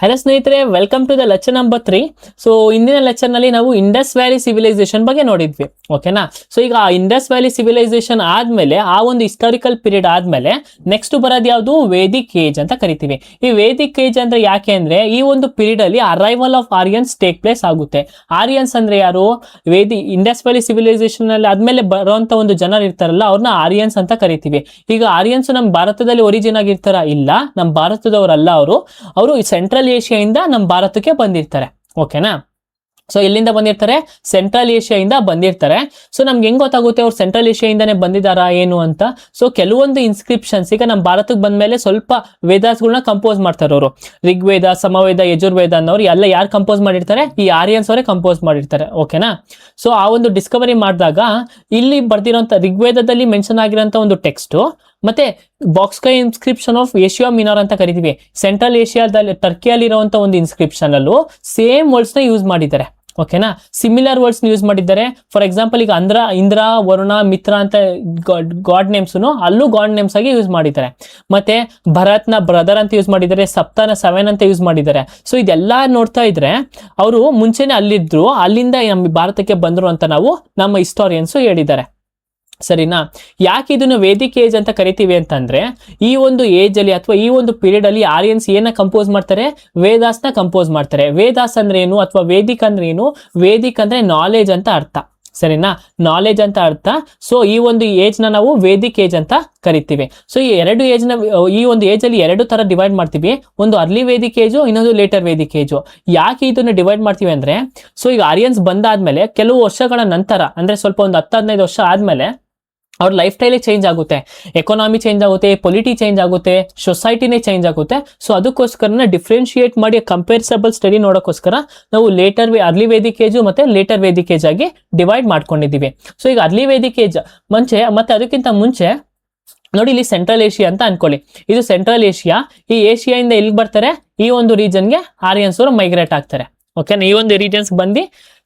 Hello ಸ್ನೇಹಿತರೆ, welcome to the lecture number 3. So ಇಂದಿನ lecture ನಲ್ಲಿ ನಾವು ಇಂಡಸ್ ವ್ಯಾಲಿ ಸಿವಿಲೈಸೇಷನ್ ಬಗ್ಗೆ ನೋಡಿದ್ವಿ. ಓಕೆನಾ. ಸೊ ಈಗ ಆ ಇಂಡಸ್ ವ್ಯಾಲಿ ಸಿವಿಲೈಸೇಷನ್ ಆದ್ಮೇಲೆ ಆ ಒಂದು ಹಿಸ್ಟಾರಿಕಲ್ ಪೀರಿಯಡ್ ಆದ್ಮೇಲೆ ನೆಕ್ಸ್ಟ್ ಬರೋದು ಯಾವುದು, ವೇದಿಕ್ ಏಜ್ ಅಂತ ಕರಿತೀವಿ. ಈ ವೇದಿಕ್ ಏಜ್ ಅಂದ್ರೆ ಯಾಕೆ ಅಂದ್ರೆ ಈ ಒಂದು ಪೀರಿಯಡ್ ಅಲ್ಲಿ arrival of Aryans take place ಆಗುತ್ತೆ. ಆರ್ಯನ್ಸ್ ಅಂದ್ರೆ ಯಾರು, ಇಂಡಸ್ ವ್ಯಾಲಿ ಸಿವಿಲೈಸೇಷನ್ ಅಲ್ಲಿ ಆದ್ಮೇಲೆ ಬರುವಂತ ಒಂದು ಜನರು ಇರ್ತಾರಲ್ಲ ಅವ್ರನ್ನ ಆರ್ಯನ್ಸ್ ಅಂತ ಕರಿತೀವಿ. ಈಗ ಆರ್ಯನ್ಸ್ ನಮ್ಮ ಭಾರತದಲ್ಲಿ ಒರಿಜಿನ್ ಆಗಿರ್ತಾರ? ಇಲ್ಲ, ನಮ್ಮ ಭಾರತದವರಲ್ಲ. ಅವರು ಸೆಂಟ್ರಲ್ ಏಷ್ಯಾದಿಂದ ನಮ್ಮ ಭಾರತಕ್ಕೆ ಬಂದಿರ್ತಾರೆ. ಓಕೆನಾ. ಸೊ ಎಲ್ಲಿಂದ ಬಂದಿರ್ತಾರೆ? ಸೆಂಟ್ರಲ್ ಏಷ್ಯಾದಿಂದ ಬಂದಿರ್ತಾರೆ. ಸೊ ನಮ್ಗೆ ಹೆಂಗ್ ಗೊತ್ತಾಗುತ್ತೆ ಅವ್ರು ಸೆಂಟ್ರಲ್ ಏಷ್ಯಾಯಿಂದಾನೇ ಬಂದಿದ್ದಾರಾ ಏನು ಅಂತ? ಸೊ ಕೆಲವೊಂದು ಇನ್ಸ್ಕ್ರಿಪ್ಷನ್ಸ್ ಈಗ ನಮ್ಮ ಭಾರತಕ್ಕೆ ಬಂದ್ಮೇಲೆ ಸ್ವಲ್ಪ ವೇದಾಸ್ಗಳನ್ನ ಕಂಪೋಸ್ ಮಾಡ್ತಾರೆ ಅವರು. ಋಗ್ವೇದ, ಸಮವೇದ, ಯಜುರ್ವೇದ ಅನ್ನೋರು ಎಲ್ಲ ಯಾರು ಕಂಪೋಸ್ ಮಾಡಿರ್ತಾರೆ? ಈ ಆರ್ಯನ್ಸ್ ಅವರೇ ಕಂಪೋಸ್ ಮಾಡಿರ್ತಾರೆ. ಓಕೆನಾ. ಸೊ ಆ ಒಂದು ಡಿಸ್ಕವರಿ ಮಾಡಿದಾಗ ಇಲ್ಲಿ ಬರ್ದಿರೋಂಥ ರಿಗ್ವೇದದಲ್ಲಿ ಮೆನ್ಷನ್ ಆಗಿರೋಂಥ ಒಂದು ಟೆಕ್ಸ್ಟ್ ಮತ್ತೆ ಬಾಕ್ಸ್ಕೈ ಇನ್ಸ್ಕ್ರಿಪ್ಷನ್ ಆಫ್ ಏಷ್ಯಾ ಮಿನಾರ್ ಅಂತ ಕರಿತೀವಿ. ಸೆಂಟ್ರಲ್ ಏಷ್ಯಾದಲ್ಲಿ ಟರ್ಕಿಯಲ್ಲಿ ಇರುವಂತ ಒಂದು ಇನ್ಸ್ಕ್ರಿಪ್ಷನ್ ಅಲ್ಲೂ ಸೇಮ್ ವರ್ಡ್ಸ್ ನ ಯೂಸ್ ಮಾಡಿದ್ದಾರೆ. ಓಕೆನಾ. ಸಿಮಿಲರ್ ವರ್ಡ್ಸ್ ಯೂಸ್ ಮಾಡಿದ್ದಾರೆ. ಫಾರ್ ಎಕ್ಸಾಂಪಲ್ ಈಗ ಇಂದ್ರ, ವರುಣ, ಮಿತ್ರ ಅಂತ ಗಾಡ್ ನೇಮ್ಸ್ ಅಲ್ಲೂ ಗಾಡ್ ನೇಮ್ಸ್ ಆಗಿ ಯೂಸ್ ಮಾಡಿದ್ದಾರೆ. ಮತ್ತೆ ಭರತ್ನ ಬ್ರದರ್ ಅಂತ ಯೂಸ್ ಮಾಡಿದ್ದಾರೆ, ಸಪ್ತಾನ 7 ಅಂತ ಯೂಸ್ ಮಾಡಿದ್ದಾರೆ. ಸೊ ಇದೆಲ್ಲ ನೋಡ್ತಾ ಇದ್ರೆ ಅವರು ಮುಂಚೆನೆ ಅಲ್ಲಿದ್ರು, ಅಲ್ಲಿಂದ ನಮ್ಮ ಭಾರತಕ್ಕೆ ಬಂದ್ರು ಅಂತ ನಾವು ನಮ್ಮ ಹಿಸ್ಟೋರಿಯನ್ಸ್ ಹೇಳಿದ್ದಾರೆ. ಸರಿನಾ. ಯಾಕೆ ಇದನ್ನು ವೇದಿಕ್ ಏಜ್ ಅಂತ ಕರಿತೀವಿ ಅಂತಂದ್ರೆ ಈ ಒಂದು ಏಜ್ ಅಲ್ಲಿ ಅಥವಾ ಈ ಒಂದು ಪೀರಿಯಡ್ ಅಲ್ಲಿ ಆರ್ಯನ್ಸ್ ಏನ ಕಂಪೋಸ್ ಮಾಡ್ತಾರೆ? ವೇದಾಸ್ನ ಕಂಪೋಸ್ ಮಾಡ್ತಾರೆ. ವೇದಾಸ್ ಅಂದ್ರೆ ಏನು ಅಥವಾ ವೇದಿಕ್ ಅಂದ್ರೆ ಏನು? ವೇದಿಕ್ ಅಂದ್ರೆ ನಾಲೆಜ್ ಅಂತ ಅರ್ಥ. ಸರಿನಾ, ನಾಲೆಜ್ ಅಂತ ಅರ್ಥ. ಸೊ ಈ ಒಂದು ಏಜ್ ನ ನಾವು ವೇದಿಕ್ ಏಜ್ ಅಂತ ಕರಿತೀವಿ. ಸೊ ಈ ಎರಡು ಏಜ್ ನ ಈ ಒಂದು ಏಜ್ ಅಲ್ಲಿ ಎರಡು ತರ ಡಿವೈಡ್ ಮಾಡ್ತೀವಿ. ಒಂದು ಅರ್ಲಿ ವೇದಿಕ್ ಏಜು, ಇನ್ನೊಂದು ಲೇಟರ್ ವೇದಿಕ್ ಏಜು. ಯಾಕೆ ಇದನ್ನ ಡಿವೈಡ್ ಮಾಡ್ತೀವಿ ಅಂದ್ರೆ ಸೊ ಈಗ ಆರ್ಯನ್ಸ್ ಬಂದಾದ್ಮೇಲೆ ಕೆಲವು ವರ್ಷಗಳ ನಂತರ ಅಂದ್ರೆ ಸ್ವಲ್ಪ ಒಂದು 10-15 ವರ್ಷ ಆದ್ಮೇಲೆ ಅವ್ರ ಲೈಫ್ ಸ್ಟೈಲೇ ಚೇಂಜ್ ಆಗುತ್ತೆ, ಎಕಾನಮಿ ಚೇಂಜ್ ಆಗುತ್ತೆ, ಪೊಲಿಟಿ ಚೇಂಜ್ ಆಗುತ್ತೆ, ಸೊಸೈಟಿನೇ ಚೇಂಜ್ ಆಗುತ್ತೆ. ಸೊ ಅದಕ್ಕೋಸ್ಕರ ಡಿಫ್ರೆನ್ಶಿಯೇಟ್ ಮಾಡಿ ಕಂಪೇರಿಸಬಲ್ ಸ್ಟಡಿ ನೋಡೋಕ್ಕೋಸ್ಕರ ನಾವು ಅರ್ಲಿ ವೇದಿಕ್ ಏಜು ಮತ್ತೆ ಲೇಟರ್ ವೇದಿಕ್ ಏಜ್ ಆಗಿ ಡಿವೈಡ್ ಮಾಡ್ಕೊಂಡಿದ್ದೀವಿ. ಸೊ ಈಗ ಅರ್ಲಿ ವೇದಿಕ್ ಏಜ್ ಮತ್ತೆ ಅದಕ್ಕಿಂತ ಮುಂಚೆ ನೋಡಿ, ಇಲ್ಲಿ ಸೆಂಟ್ರಲ್ ಏಷ್ಯಾ ಅಂತ ಅನ್ಕೊಳ್ಳಿ. ಇದು ಸೆಂಟ್ರಲ್ ಏಷ್ಯಾ. ಈ ಏಷ್ಯಾದಿಂದ ಎಲ್ಲಿ ಬರ್ತಾರೆ? ಈ ಒಂದು ರೀಜನ್ಗೆ ಆರ್ಯನ್ಸ್ ಅವರು ಮೈಗ್ರೇಟ್ ಆಗ್ತಾರೆ. ಓಕೆನಾ. ಈ ಒಂದು ರೀಜನ್ಸ್ ಬಂದು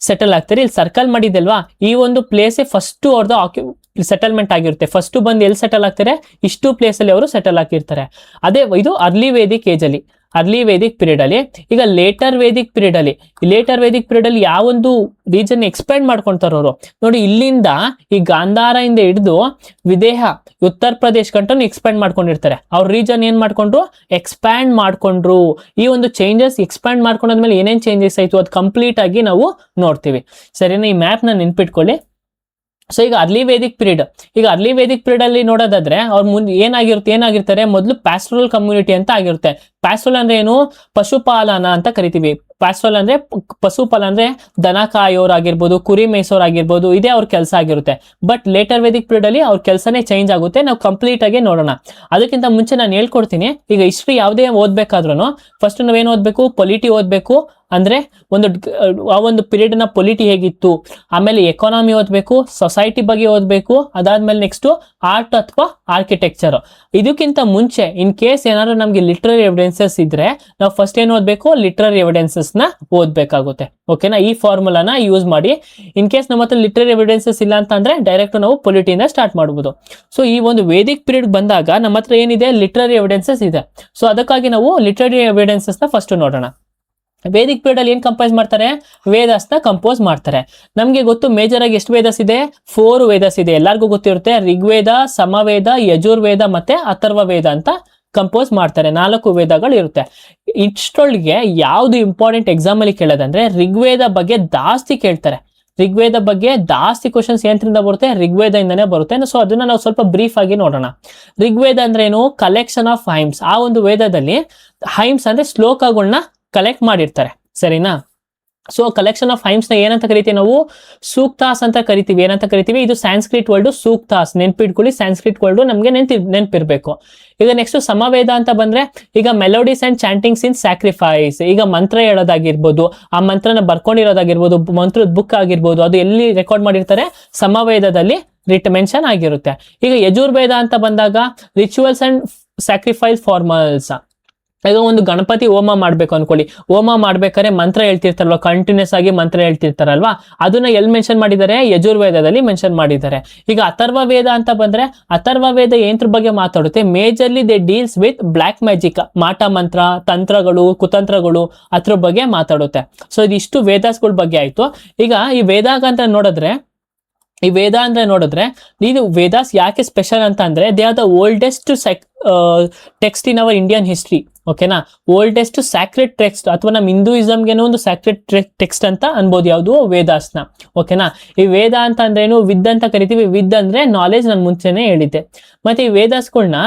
ಸೆಟಲ್ ಆಗ್ತಾರೆ. ಇಲ್ಲಿ ಸರ್ಕಲ್ ಮಾಡಿದಲ್ವಾ, ಈ ಒಂದು ಪ್ಲೇಸ್ ಫಸ್ಟ್ ಅವ್ರದ್ದು ಸೆಟಲ್ಮೆಂಟ್ ಆಗಿರುತ್ತೆ. ಫಸ್ಟ್ ಬಂದು ಎಲ್ಲಿ ಸೆಟಲ್ ಆಗ್ತಾರೆ? ಇಷ್ಟು ಪ್ಲೇಸ್ ಅಲ್ಲಿ ಅವರು ಸೆಟಲ್ ಆಗಿರ್ತಾರೆ. ಅದೇ ಇದು ಅರ್ಲಿ ವೇದಿಕ್ ಏಜ್ ಅಲ್ಲಿ, ಅರ್ಲಿ ವೇದಿಕ್ ಪೀರಿಯಡ್ ಅಲ್ಲಿ. ಈಗ ಲೇಟರ್ ವೇದಿಕ್ ಪೀರಿಯಡ್ ಅಲ್ಲಿ ಯಾವ ಒಂದು ರೀಜನ್ ಎಕ್ಸ್ಪ್ಯಾಂಡ್ ಮಾಡ್ಕೊಂತಾರ ಅವರು ನೋಡಿ, ಇಲ್ಲಿಂದ ಈ ಗಾಂಧಾರದಿಂದ ಹಿಡಿದು ವಿದೇಹ, ಉತ್ತರ ಪ್ರದೇಶ್ ಗಂಟು ಎಕ್ಸ್ಪ್ಯಾಂಡ್ ಮಾಡ್ಕೊಂಡಿರ್ತಾರೆ. ಅವ್ರ ರೀಜನ್ ಏನ್ ಮಾಡ್ಕೊಂಡ್ರು? ಎಕ್ಸ್ಪ್ಯಾಂಡ್ ಮಾಡ್ಕೊಂಡ್ರು. ಈ ಒಂದು ಚೇಂಜಸ್ ಎಕ್ಸ್ಪ್ಯಾಂಡ್ ಮಾಡ್ಕೊಂಡಾದ್ಮೇಲೆ ಏನೇನ್ ಚೇಂಜಸ್ ಆಯ್ತು ಅದು ಕಂಪ್ಲೀಟ್ ಆಗಿ ನಾವು ನೋಡ್ತೀವಿ. ಸರಿನಾ. ಈ ಮ್ಯಾಪ್ ನ ನೆನ್ಪಿಟ್ಕೊಳ್ಳಿ. ಸೊ ಈಗ ಅರ್ಲಿ ವೇದಿಕ್ ಪೀರಿಯಡ್ ಅಲ್ಲಿ ನೋಡೋದಾದ್ರೆ ಅವ್ರ ಮುಂದೆ ಏನಾಗಿರ್ತಾರೆ? ಮೊದಲು ಪ್ಯಾಸ್ಟ್ರಲ್ ಕಮ್ಯುನಿಟಿ ಅಂತ ಆಗಿರುತ್ತೆ. ಪ್ಯಾಸ್ಟ್ರಲ್ ಅಂದ್ರೆ ಏನು? ಪಶುಪಾಲನಾ ಅಂತ ಕರಿತೀವಿ. ಪ್ಯಾಸ್ಟ್ರಲ್ ಅಂದ್ರೆ ಪಶುಪಾಲ ಅಂದ್ರೆ ದನ ಕಾಯೋರಾಗಿರ್ಬೋದು, ಕುರಿ ಮೇಯಿಸೋರಾಗಿರ್ಬೋದು, ಇದೇ ಅವ್ರ ಕೆಲಸ ಆಗಿರುತ್ತೆ. ಬಟ್ ಲೇಟರ್ ವೇದಿಕ್ ಪೀರಿಯಡ್ ಅಲ್ಲಿ ಅವ್ರ ಕೆಲಸನೇ ಚೇಂಜ್ ಆಗುತ್ತೆ. ನಾವು ಕಂಪ್ಲೀಟ್ ಆಗಿ ನೋಡೋಣ. ಅದಕ್ಕಿಂತ ಮುಂಚೆ ನಾನು ಹೇಳ್ಕೊಡ್ತೀನಿ. ಈಗ ಹಿಸ್ಟ್ರಿ ಯಾವುದೇ ಓದ್ಬೇಕಾದ್ರೂ ಫಸ್ಟ್ ನಾವೇನು ಓದ್ಬೇಕು? ಪೊಲಿಟಿ ಓದ್ಬೇಕು. ಅಂದ್ರೆ ಆ ಒಂದು ಪೀರಿಯಡ್ ನ ಪೊಲಿಟಿ ಹೇಗಿತ್ತು, ಆಮೇಲೆ ಎಕಾನಮಿ ಓದ್ಬೇಕು, ಸೊಸೈಟಿ ಬಗ್ಗೆ ಓದ್ಬೇಕು, ಅದಾದ್ಮೇಲೆ ನೆಕ್ಸ್ಟ್ ಆರ್ಟ್ ಅಥವಾ ಆರ್ಕಿಟೆಕ್ಚರ್. ಇದಕ್ಕಿಂತ ಮುಂಚೆ ಇನ್ ಕೇಸ್ ಏನಾದ್ರು ನಮ್ಗೆ ಲಿಟ್ರರಿ ಎವಿಡೆನ್ಸಸ್ ಇದ್ರೆ ನಾವು ಫಸ್ಟ್ ಏನ್ ಓದ್ಬೇಕು? ಲಿಟ್ರರಿ ಎವಿಡೆನ್ಸಸ್ ನ ಓದ್ಬೇಕಾಗುತ್ತೆ. ಓಕೆನಾ. ಈ ಫಾರ್ಮುಲಾನ ಯೂಸ್ ಮಾಡಿ. ಇನ್ ಕೇಸ್ ನಮ್ಮ ಹತ್ರ ಲಿಟ್ರರಿ ಎವಿಡೆನ್ಸಸ್ ಇಲ್ಲ ಅಂತ ಅಂದ್ರೆ ಡೈರೆಕ್ಟ್ ನಾವು ಪೊಲಿಟಿಯಿಂದ ಸ್ಟಾರ್ಟ್ ಮಾಡಬಹುದು. ಸೊ ಈ ಒಂದು ವೇದಿಕ್ ಪೀರಿಯಡ್ ಬಂದಾಗ ನಮ್ಮ ಹತ್ರ ಏನಿದೆ? ಲಿಟ್ರರಿ ಎವಿಡೆನ್ಸಸ್ ಇದೆ. ಸೊ ಅದಕ್ಕಾಗಿ ನಾವು ಲಿಟ್ರರಿ ಎವಿಡೆನ್ಸಸ್ ನ ಫಸ್ಟ್ ನೋಡೋಣ. ವೇದಿಕ್ ಪೀರಿಯಡ್ ಅಲ್ಲಿ ಏನ್ ಕಂಪೋಸ್ ಮಾಡ್ತಾರೆ? ವೇದಾಸ್ ನ ಕಂಪೋಸ್ ಮಾಡ್ತಾರೆ. ನಮ್ಗೆ ಗೊತ್ತು ಮೇಜರ್ ಆಗಿ ಎಷ್ಟು ವೇದಾಸ್ ಇದೆ? 4 ವೇದಾಸ್ ಇದೆ. ಎಲ್ಲರಿಗೂ ಗೊತ್ತಿರುತ್ತೆ. ಋಗ್ವೇದ, ಸಮವೇದ, ಯಜುರ್ವೇದ ಮತ್ತೆ ಅಥರ್ವ ವೇದ ಅಂತ ಕಂಪೋಸ್ ಮಾಡ್ತಾರೆ. 4 ವೇದಗಳು ಇರುತ್ತೆ. ಇಷ್ಟೊಳಗೆ ಯಾವ್ದು ಇಂಪಾರ್ಟೆಂಟ್ ಎಕ್ಸಾಮ್ ಅಲ್ಲಿ ಕೇಳೋದಂದ್ರೆ ಋಗ್ವೇದ ಬಗ್ಗೆ ಜಾಸ್ತಿ ಕೇಳ್ತಾರೆ. ಋಗ್ವೇದ ಬಗ್ಗೆ ಜಾಸ್ತಿ ಕ್ವಶನ್ಸ್ ಏನ್ರಿಂದ ಬರುತ್ತೆ? ಋಗ್ವೇದದಿಂದನೇ ಬರುತ್ತೆ. ಸೊ ಅದನ್ನ ನಾವು ಸ್ವಲ್ಪ ಬ್ರೀಫ್ ಆಗಿ ನೋಡೋಣ. ಋಗ್ವೇದ ಅಂದ್ರೆ ಏನು? Collection of hymns. ಆ ಒಂದು ವೇದದಲ್ಲಿ ಹೈಮ್ಸ್ ಅಂದ್ರೆ ಶ್ಲೋಕಗಳನ್ನ ಕಲೆಕ್ಟ್ ಮಾಡಿರ್ತಾರೆ. ಸರಿನಾ. ಸೊ ಕಲೆಕ್ಷನ್ ಆಫ್ ಹೈಮ್ಸ್ ನ ಏನಂತ ಕರಿತೀವಿ ನಾವು? ಸೂಕ್ತಾಸ್ ಅಂತ ಕರಿತೀವಿ. ಏನಂತ ಕರಿತೀವಿ? ಇದು ಸ್ಯಾನ್ಸ್ಕ್ರಿಟ್ ವರ್ಡ್ ಸೂಕ್ತಾಸ್. ನೆನ್ಪಿಟ್ಕೊಳ್ಳಿ, ಸ್ಯಾನ್ಸ್ಕ್ರಿಟ್ ವರ್ಡ್ ನಮ್ಗೆ ನೆನ್ಪಿರ್ಬೇಕು. ಈಗ ನೆಕ್ಸ್ಟ್ ಸಮವೇದ ಅಂತ ಬಂದ್ರೆ ಈಗ ಮೆಲೋಡಿಸ್ ಅಂಡ್ ಚಾಂಟಿಂಗ್ಸ್ ಇನ್ ಸ್ಯಾಕ್ರಿಫೈಸ್. ಈಗ ಮಂತ್ರ ಹೇಳೋದಾಗಿರ್ಬೋದು, ಆ ಮಂತ್ರನ ಬರ್ಕೊಂಡಿರೋದಾಗಿರ್ಬೋದು, ಮಂತ್ರದ ಬುಕ್ ಆಗಿರ್ಬೋದು, ಅದು ಎಲ್ಲಿ ರೆಕಾರ್ಡ್ ಮಾಡಿರ್ತಾರೆ? ಸಮವೇದದಲ್ಲಿ ಮೆನ್ಷನ್ ಆಗಿರುತ್ತೆ. ಈಗ ಯಜುರ್ವೇದ ಅಂತ ಬಂದಾಗ ರಿಚುವಲ್ಸ್ ಅಂಡ್ ಸ್ಯಾಕ್ರಿಫೈಸ್ ಫಾರ್ಮಲ್ಸ್. ಈಗ ಒಂದು ಗಣಪತಿ ಹೋಮ ಮಾಡ್ಬೇಕು ಅನ್ಕೊಳ್ಳಿ, ಹೋಮ ಮಾಡ್ಬೇಕಾದ್ರೆ ಮಂತ್ರ ಹೇಳ್ತಿರ್ತಾರಲ್ವಾ, ಕಂಟಿನ್ಯೂಸ್ ಆಗಿ ಮಂತ್ರ ಹೇಳ್ತಿರ್ತಾರಲ್ವಾ, ಅದನ್ನ ಎಲ್ಲಿ ಮೆನ್ಷನ್ ಮಾಡಿದ್ದಾರೆ? ಯಜುರ್ವೇದದಲ್ಲಿ ಮೆನ್ಷನ್ ಮಾಡಿದ್ದಾರೆ. ಈಗ ಅಥರ್ವ ವೇದ ಅಂತ ಬಂದ್ರೆ, ಅಥರ್ವ ವೇದ ಏನ್ರ ಬಗ್ಗೆ ಮಾತಾಡುತ್ತೆ? Majorly they deals with black magic, ಮಾಟ ಮಂತ್ರ, ತಂತ್ರಗಳು, ಕುತಂತ್ರಗಳು ಅದ್ರ ಬಗ್ಗೆ ಮಾತಾಡುತ್ತೆ. ಸೊ ಇದಿಷ್ಟು ವೇದಾಸ್ಗಳ ಬಗ್ಗೆ ಆಯ್ತು. ಈಗ ಈ ವೇದಾಗ ಅಂತ ನೋಡಿದ್ರೆ, ಈ ವೇದ ಅಂದ್ರೆ ನೋಡಿದ್ರೆ, ಇದು ವೇದಾಸ್ ಯಾಕೆ ಸ್ಪೆಷಲ್ ಅಂತ ಅಂದ್ರೆ, they are the oldest text in our Indian history. ಓಕೆನಾ, ಓಲ್ಡೆಸ್ಟ್ ಸ್ಯಾಕ್ರೆಡ್ ಟೆಕ್ಸ್ಟ್, ಅಥವಾ ನಮ್ಮ ಹಿಂದೂಯಿಸಮ್ಗೆನೋ ಒಂದು ಸ್ಯಾಕ್ರೆಡ್ ಟೆಕ್ಸ್ಟ್ ಅಂತ ಅನ್ಬೋದು ಯಾವುದು? ವೇದಾಸ್ನ. ಓಕೆನಾ, ಈ ವೇದ ಅಂತ ಅಂದ್ರೆ ಏನು? ವಿದ್ ಅಂತ ಕರಿತೀವಿ. ವಿದ್ ಅಂದ್ರೆ ನಾಲೆಜ್, ನಾನು ಮುಂಚೆನೆ ಹೇಳಿದ್ದೆ. ಮತ್ತೆ ಈ ವೇದಾಸ್ಗಳನ್ನ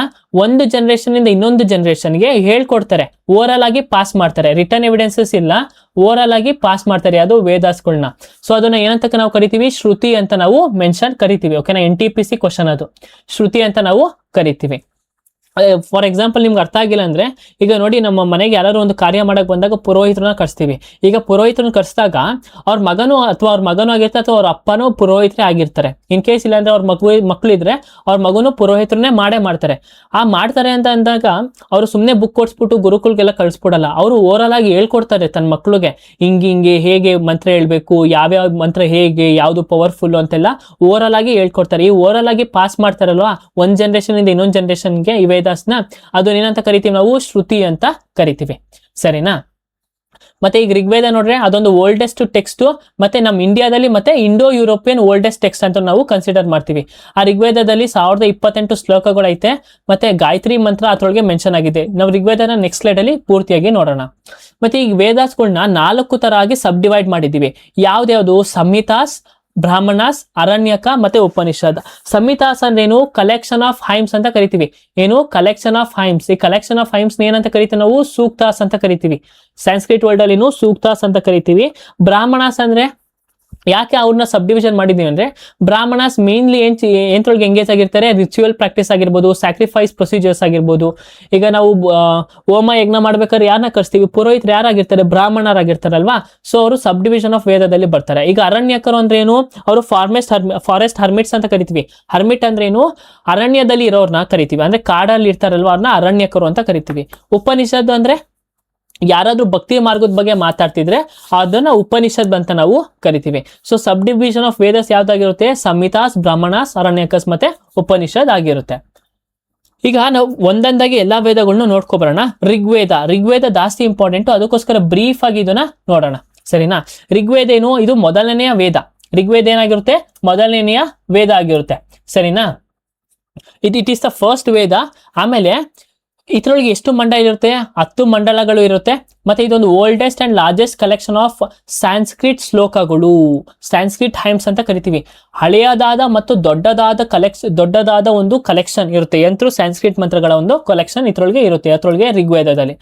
ಒಂದು ಜನರೇಷನ್ ಇಂದ ಇನ್ನೊಂದು ಜನರೇಷನ್ಗೆ ಹೇಳ್ಕೊಡ್ತಾರೆ, ಓರಲ್ ಆಗಿ ಪಾಸ್ ಮಾಡ್ತಾರೆ. ರಿಟರ್ನ್ ಎವಿಡೆನ್ಸಸ್ ಇಲ್ಲ, ಓರಲ್ ಆಗಿ ಪಾಸ್ ಮಾಡ್ತಾರೆ ಅದು ವೇದಾಸ್ಗಳನ್ನ. ಸೊ ಅದನ್ನ ಏನಂತ ನಾವು ಕರಿತೀವಿ? ಶ್ರುತಿ ಅಂತ ನಾವು ಮೆನ್ಷನ್ ಕರಿತೀವಿ. ಓಕೆನಾ, NTPC ಕ್ವಶನ್ ಅದು, ಶ್ರುತಿ ಅಂತ ನಾವು ಕರಿತೀವಿ. ಫಾರ್ ಎಕ್ಸಾಂಪಲ್ ನಿಮ್ಗೆ ಅರ್ಥ ಆಗಿಲ್ಲ ಅಂದ್ರೆ, ಈಗ ನೋಡಿ, ನಮ್ಮ ಮನೆಗೆ ಯಾರು ಒಂದು ಕಾರ್ಯ ಮಾಡಕ್ ಬಂದಾಗ ಪುರೋಹಿತರನ್ನ ಕರ್ಸ್ತೀವಿ. ಈಗ ಪುರೋಹಿತರನ್ನ ಕರ್ಸಿದಾಗ ಅವ್ರ ಮಗನು ಆಗಿರ್ತಾರೆ, ಅಥವಾ ಅವ್ರ ಅಪ್ಪನೂ ಪುರೋಹಿತರೇ ಆಗಿರ್ತಾರೆ. ಇನ್ ಕೇಸ್ ಇಲ್ಲ ಅಂದ್ರೆ ಅವ್ರ ಮಕ್ಳು ಇದ್ರೆ ಅವ್ರ ಮಗನು ಪುರೋಹಿತರನ್ನೇ ಮಾಡ್ತಾರೆ. ಮಾಡ್ತಾರೆ ಅಂತ ಅಂದಾಗ ಅವರು ಸುಮ್ನೆ ಬುಕ್ ಕೊಡ್ಸ್ಬಿಟ್ಟು ಗುರುಕುಲ್ಗೆಲ್ಲ ಕಳ್ಸ್ಬಿಡಲ್ಲ. ಅವರು ಓರಲ್ ಆಗಿ ಹೇಳ್ಕೊಡ್ತಾರೆ ತನ್ನ ಮಕ್ಳಿಗೆ, ಹಿಂಗೆ ಹೇಗೆ ಮಂತ್ರ ಹೇಳ್ಬೇಕು, ಯಾವ್ಯಾವ ಮಂತ್ರ ಹೇಗೆ, ಯಾವ್ದು ಪವರ್ಫುಲ್ ಅಂತೆಲ್ಲ ಓರಲ್ ಆಗಿ ಹೇಳ್ಕೊಡ್ತಾರೆ. ಈ ಓರಲ್ ಆಗಿ ಪಾಸ್ ಮಾಡ್ತಾರಲ್ವಾ, ಒಂದ್ ಜನರೇಷನ್ ಇಂದ ಇನ್ನೊಂದ್ ಜನರೇಷನ್ಗೆ ಈ ವೇದಾಸ್ನ, ಅದು ಏನಂತ ಕರಿತೀವಿ ನಾವು? ಶ್ರುತಿ ಅಂತ ಕರಿತೀವಿ. ಸರಿನಾ? ಮತ್ತೆ ಈಗ ಋಗ್ವೇದ ನೋಡ್ರೆ ಅದೊಂದು ಓಲ್ಡೆಸ್ಟ್ ಟೆಕ್ಸ್ಟ್, ಮತ್ತೆ ನಮ್ಮ ಇಂಡಿಯಾದಲ್ಲಿ ಮತ್ತೆ ಇಂಡೋ ಯುರೋಪಿಯನ್ ಓಲ್ಡೆಸ್ಟ್ ಟೆಕ್ಸ್ಟ್ ಅಂತ ನಾವು ಕನ್ಸಿಡರ್ ಮಾಡ್ತೀವಿ. ಆ ಋಗ್ವೇದದಲ್ಲಿ 1028 ಶ್ಲೋಕಗಳೈತೆ, ಮತ್ತೆ ಗಾಯತ್ರಿ ಮಂತ್ರ ಅದ್ರೊಳಗೆ ಮೆನ್ಷನ್ ಆಗಿದೆ. ನಾವು ಋಗ್ವೇದನ ನೆಕ್ಸ್ಟ್ ಸ್ಲೈಡ್ ಅಲ್ಲಿ ಪೂರ್ತಿಯಾಗಿ ನೋಡೋಣ. ಮತ್ತೆ ಈ ವೇದಾಸ್ಗಳನ್ನ 4 ತರ ಆಗಿ ಸಬ್ ಡಿವೈಡ್ ಮಾಡಿದೀವಿ. ಯಾವ್ದ್ಯಾವ್ದು? ಸಂಹಿತಾಸ್, ಬ್ರಾಹ್ಮಣಾಸ್, ಅರಣ್ಯಕ ಮತ್ತೆ ಉಪನಿಷದ್. ಸಂಹಿತಾಸ್ ಅಂದ್ರೆ ಏನು? ಕಲೆಕ್ಷನ್ ಆಫ್ ಹೈಮ್ಸ್ ಅಂತ ಕರಿತೀವಿ. ಏನು? Collection of hymns. ಈ ಕಲೆಕ್ಷನ್ ಆಫ್ ಹೈಮ್ಸ್ ಏನಂತ ಕರಿತೀವಿ ನಾವು? ಸೂಕ್ತಾಸ್ ಅಂತ ಕರಿತೀವಿ. ಸಂಸ್ಕೃತ್ ವರ್ಡ್ ಅಲ್ಲಿ ಸೂಕ್ತಾಸ್ ಅಂತ ಕರಿತೀವಿ. ಬ್ರಾಹ್ಮಣಾಸ್ ಅಂದ್ರೆ ಯಾಕೆ ಅವ್ರನ್ನ ಸಬ್ ಡಿವಿಷನ್ ಮಾಡಿದೀವಿ ಅಂದ್ರೆ, ಬ್ರಾಹ್ಮಣಾಸ್ ಮೇನ್ಲಿ ಏನ್ರೊಳಗೆ ಎಂಗೇಜ್ ಆಗಿರ್ತಾರೆ? ರಿಚುವಲ್ ಪ್ರಾಕ್ಟೀಸ್ ಆಗಿರ್ಬೋದು, ಸ್ಯಾಕ್ರಿಫೈಸ್ ಪ್ರೊಸೀಜರ್ಸ್ ಆಗಿರ್ಬೋದು. ಈಗ ನಾವು ಹೋಮ ಯಜ್ಞ ಮಾಡ್ಬೇಕಾದ್ರೆ ಯಾರನ್ನ ಕರ್ಸ್ತೀವಿ? ಪುರೋಹಿತರು ಯಾರಾಗಿರ್ತಾರೆ? ಬ್ರಾಹ್ಮಣರಾಗಿರ್ತಾರಲ್ವಾ. ಸೊ ಅವರು ಸಬ್ ಡಿವಿಷನ್ ಆಫ್ ವೇದದಲ್ಲಿ ಬರ್ತಾರೆ. ಈಗ ಅರಣ್ಯಕರು ಅಂದ್ರೆ ಏನು? ಅವರು ಫಾರೆಸ್ಟ್ ಹರ್ಮಿಟ್ಸ್ ಅಂತ ಕರಿತೀವಿ. ಹರ್ಮಿಟ್ ಅಂದ್ರೆ ಏನು? ಅರಣ್ಯದಲ್ಲಿ ಇರೋರ್ನ ಕರಿತೀವಿ. ಅಂದ್ರೆ ಕಾಡಲ್ಲಿ ಇರ್ತಾರಲ್ವಾ, ಅವ್ರನ್ನ ಅರಣ್ಯಕರು ಅಂತ ಕರಿತೀವಿ. ಉಪನಿಷತ್ ಅಂದ್ರೆ ಯಾರಾದ್ರೂ ಭಕ್ತಿ ಮಾರ್ಗದ ಬಗ್ಗೆ ಮಾತಾಡ್ತಿದ್ರೆ ಅದನ್ನ ಉಪನಿಷತ್ ಅಂತ ನಾವು ಕರಿತೀವಿ. So sub division of Vedas ಯಾವ್ದಾಗಿರುತ್ತೆ? ಸಂಹಿತಾಸ್, ಬ್ರಾಹ್ಮಣಾಸ್, ಅರಣ್ಯಕಸ್ ಮತ್ತೆ ಉಪನಿಷತ್ ಆಗಿರುತ್ತೆ. ಈಗ ನಾವು ಒಂದೊಂದಾಗಿ ಎಲ್ಲಾ ವೇದಗಳನ್ನ ನೋಡ್ಕೊಬರೋಣ. ಋಗ್ವೇದ ಜಾಸ್ತಿ ಇಂಪಾರ್ಟೆಂಟ್, ಅದಕ್ಕೋಸ್ಕರ ಬ್ರೀಫ್ ಆಗಿ ಇದನ್ನ ನೋಡೋಣ. ಸರಿನಾ? ಋಗ್ವೇದ ಏನು? ಇದು ಮೊದಲನೆಯ ವೇದ. ಋಗ್ವೇದ ಏನಾಗಿರುತ್ತೆ? ಮೊದಲನೆಯ ವೇದ ಆಗಿರುತ್ತೆ. ಸರಿನಾ? ಇಟ್ ಈಸ್ ದ ಫಸ್ಟ್ ವೇದ. ಆಮೇಲೆ ಇದ್ರೊಳಗೆ ಎಷ್ಟು ಮಂಡಲ ಇರುತ್ತೆ? 10 ಮಂಡಲಗಳು ಇರುತ್ತೆ. ಮತ್ತೆ ಇದೊಂದು oldest and largest collection of Sanskrit ಶ್ಲೋಕಗಳು, ಸ್ಯಾನ್ಸ್ಕ್ರಿಟ್ ಹೈಮ್ಸ್ ಅಂತ ಕರಿತೀವಿ. ಹಳೆಯದಾದ ಮತ್ತು ದೊಡ್ಡದಾದ ಒಂದು ಕಲೆಕ್ಷನ್ ಇರುತ್ತೆ. ಎಂತೂ ಸ್ಯಾನ್ಸ್ಕ್ರಿಟ್ ಮಂತ್ರಗಳ ಒಂದು ಕಲೆಕ್ಷನ್ ಇದ್ರೊಳಗೆ ಇರುತ್ತೆ, ಅದ್ರೊಳಗೆ ಋಗ್ವೇದದಲ್ಲಿ.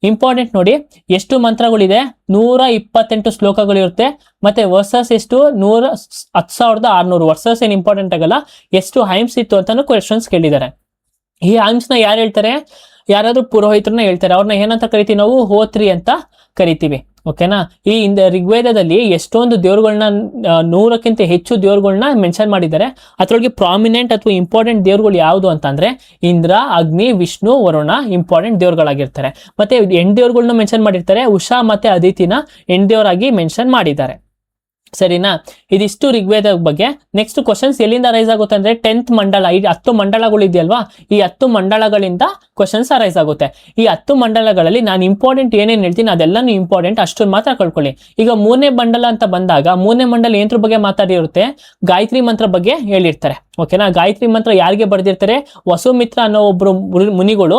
ಇಂಪಾರ್ಟೆಂಟ್ ನೋಡಿ, ಎಷ್ಟು ಮಂತ್ರಗಳಿದೆ? 128 ಶ್ಲೋಕಗಳು ಇರುತ್ತೆ. ಮತ್ತೆ ವರ್ಸಸ್ ಎಷ್ಟು? 10,600 ವರ್ಸಸ್. ಏನ್ ಇಂಪಾರ್ಟೆಂಟ್ ಆಗಲ್ಲ, ಎಷ್ಟು ಹೈಮ್ಸ್ ಇತ್ತು ಅಂತಾನು ಕ್ವೆಶನ್ಸ್ ಕೇಳಿದ್ದಾರೆ. ಈ ಹೈಮ್ಸ್ ನ ಯಾರು ಹೇಳ್ತಾರೆ? ಯಾರಾದ್ರೂ ಪುರೋಹಿತರನ್ನ ಹೇಳ್ತಾರೆ. ಅವ್ರನ್ನ ಏನಂತ ಕರಿತೀವಿ ನಾವು? ಹೋತ್ರಿ ಅಂತ ಕರಿತೀವಿ. ಓಕೆನಾ? ಈ ಋಗ್ವೇದದಲ್ಲಿ ಎಷ್ಟೊಂದು ದೇವ್ರುಗಳನ್ನ, 100ಕ್ಕಿಂತ ಹೆಚ್ಚು ದೇವ್ರುಗಳನ್ನ ಮೆನ್ಷನ್ ಮಾಡಿದ್ದಾರೆ. ಅದ್ರೊಳಗೆ ಪ್ರಾಮಿನೆಂಟ್ ಅಥವಾ ಇಂಪಾರ್ಟೆಂಟ್ ದೇವ್ರುಗಳು ಯಾವುದು ಅಂತಂದ್ರೆ ಇಂದ್ರ, ಅಗ್ನಿ, ವಿಷ್ಣು, ವರುಣ ಇಂಪಾರ್ಟೆಂಟ್ ದೇವ್ರುಗಳಾಗಿರ್ತಾರೆ. ಮತ್ತೆ ಹೆಣ್ದೇವ್ರುಗಳನ್ನ ಮೆನ್ಷನ್ ಮಾಡಿರ್ತಾರೆ. ಉಷಾ ಮತ್ತೆ ಅದಿತಿನ ಹೆಣ್ದೇವರಾಗಿ ಮೆನ್ಷನ್ ಮಾಡಿದ್ದಾರೆ. ಸರಿನಾ? ಇದಿಷ್ಟು ಋಗ್ವೇದ ಬಗ್ಗೆ. ನೆಕ್ಸ್ಟ್ ಕ್ವಶನ್ಸ್ ಎಲ್ಲಿಂದ ರೈಸ್ ಆಗುತ್ತೆ ಅಂದ್ರೆ 10th ಮಂಡಲ. ಈ 10 ಮಂಡಲಗಳು ಇದೆಯಲ್ವಾ, ಈ 10 ಮಂಡಲಗಳಿಂದ ಕ್ವಶನ್ಸ್ ರೈಸ್ ಆಗುತ್ತೆ. ಈ 10 ಮಂಡಲಗಳಲ್ಲಿ ನಾನು ಇಂಪಾರ್ಟೆಂಟ್ ಏನೇನು ಹೇಳ್ತೀನಿ ಅದೆಲ್ಲಾನು ಇಂಪಾರ್ಟೆಂಟ್, ಅಷ್ಟೊಂದು ಮಾತ್ರ ಕಳ್ಕೊಳ್ಳಿ. ಈಗ 3ನೇ ಮಂಡಲ ಅಂತ ಬಂದಾಗ 3ನೇ ಮಂಡಲ ಏನ್ರ ಬಗ್ಗೆ ಮಾತಾಡಿರುತ್ತೆ? ಗಾಯತ್ರಿ ಮಂತ್ರ ಬಗ್ಗೆ ಹೇಳಿರ್ತಾರೆ. ಓಕೆನಾ? ಗಾಯತ್ರಿ ಮಂತ್ರ ಯಾರಿಗೆ ಬರ್ದಿರ್ತಾರೆ? ವಸುಮಿತ್ರ ಅನ್ನೋ ಒಬ್ರು ಮುನಿಗಳು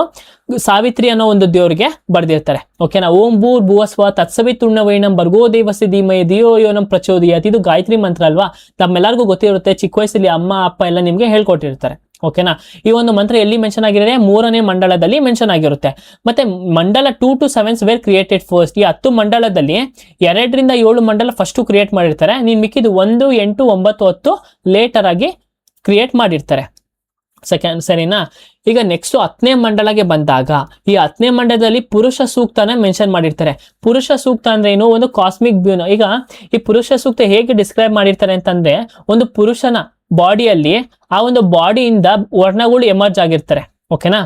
ಸಾವಿತ್ರಿ ಅನ್ನೋ ಒಂದು ದೇವ್ರಿಗೆ ಬರ್ದಿರ್ತಾರೆ. ಓಕೆನಾ? ಓಂ ಭೂರ್ ಭುವಸ್ವ ತತ್ಸವಿತುರ್ಣವೈನಂ ಭರ್ಗೋ ದೇವಸ್ಯ ಧೀಮಹಿ ಧಿಯೋ ಯೋ ನಃ ಪ್ರಚೋದಯಾತ್. ಇದು ಗಾಯತ್ರಿ ಮಂತ್ರ ಅಲ್ವಾ, ನಮ್ಮೆಲ್ಲರಿಗೂ ಗೊತ್ತಿರುತ್ತೆ. ಚಿಕ್ಕ ವಯಸ್ಸಲ್ಲಿ ಅಮ್ಮ ಅಪ್ಪ ಎಲ್ಲ ನಿಮ್ಗೆ ಹೇಳ್ಕೊಟ್ಟಿರ್ತಾರೆ. ಓಕೆನಾ? ಈ ಒಂದು ಮಂತ್ರ ಎಲ್ಲಿ ಮೆನ್ಷನ್ ಆಗಿರುತ್ತೆ? 3ನೇ ಮಂಡಲದಲ್ಲಿ ಮೆನ್ಷನ್ ಆಗಿರುತ್ತೆ. ಮತ್ತೆ ಮಂಡಲ 2 to 7 ವೇರ್ ಕ್ರಿಯೇಟೆಡ್ ಫಸ್ಟ್. ಈ 10 ಮಂಡಲದಲ್ಲಿ 2 ರಿಂದ 7 ಮಂಡಲ ಫಸ್ಟ್ ಕ್ರಿಯೇಟ್ ಮಾಡಿರ್ತಾರೆ. ನೀನ್ ಮಿಕ್ಕಿದ್ದು 1, 8, 9, 10 ಲೇಟರ್ ಆಗಿ ಕ್ರಿಯೇಟ್ ಮಾಡಿರ್ತಾರೆ. ಸರಿನಾ? ಈಗ ನೆಕ್ಸ್ಟ್ 10ನೇ ಮಂಡಲಗೆ ಬಂದಾಗ ಈ 10ನೇ ಮಂಡಲದಲ್ಲಿ ಪುರುಷ ಸೂಕ್ತನ ಮೆನ್ಷನ್ ಮಾಡಿರ್ತಾರೆ. ಪುರುಷ ಸೂಕ್ತ ಅಂದ್ರೆ ಏನು? ಒಂದು ಕಾಸ್ಮಿಕ್ ಬ್ಯೂನ. ಈಗ ಈ ಪುರುಷ ಸೂಕ್ತ ಹೇಗೆ ಡಿಸ್ಕ್ರೈಬ್ ಮಾಡಿರ್ತಾರೆ ಅಂತಂದ್ರೆ, ಒಂದು ಪುರುಷನ ಬಾಡಿಯಲ್ಲಿ ಆ ಒಂದು ಬಾಡಿಯಿಂದ ವರ್ಣಗಳು ಎಮರ್ಜ್ ಆಗಿರ್ತಾರೆ. ಓಕೆನಾ?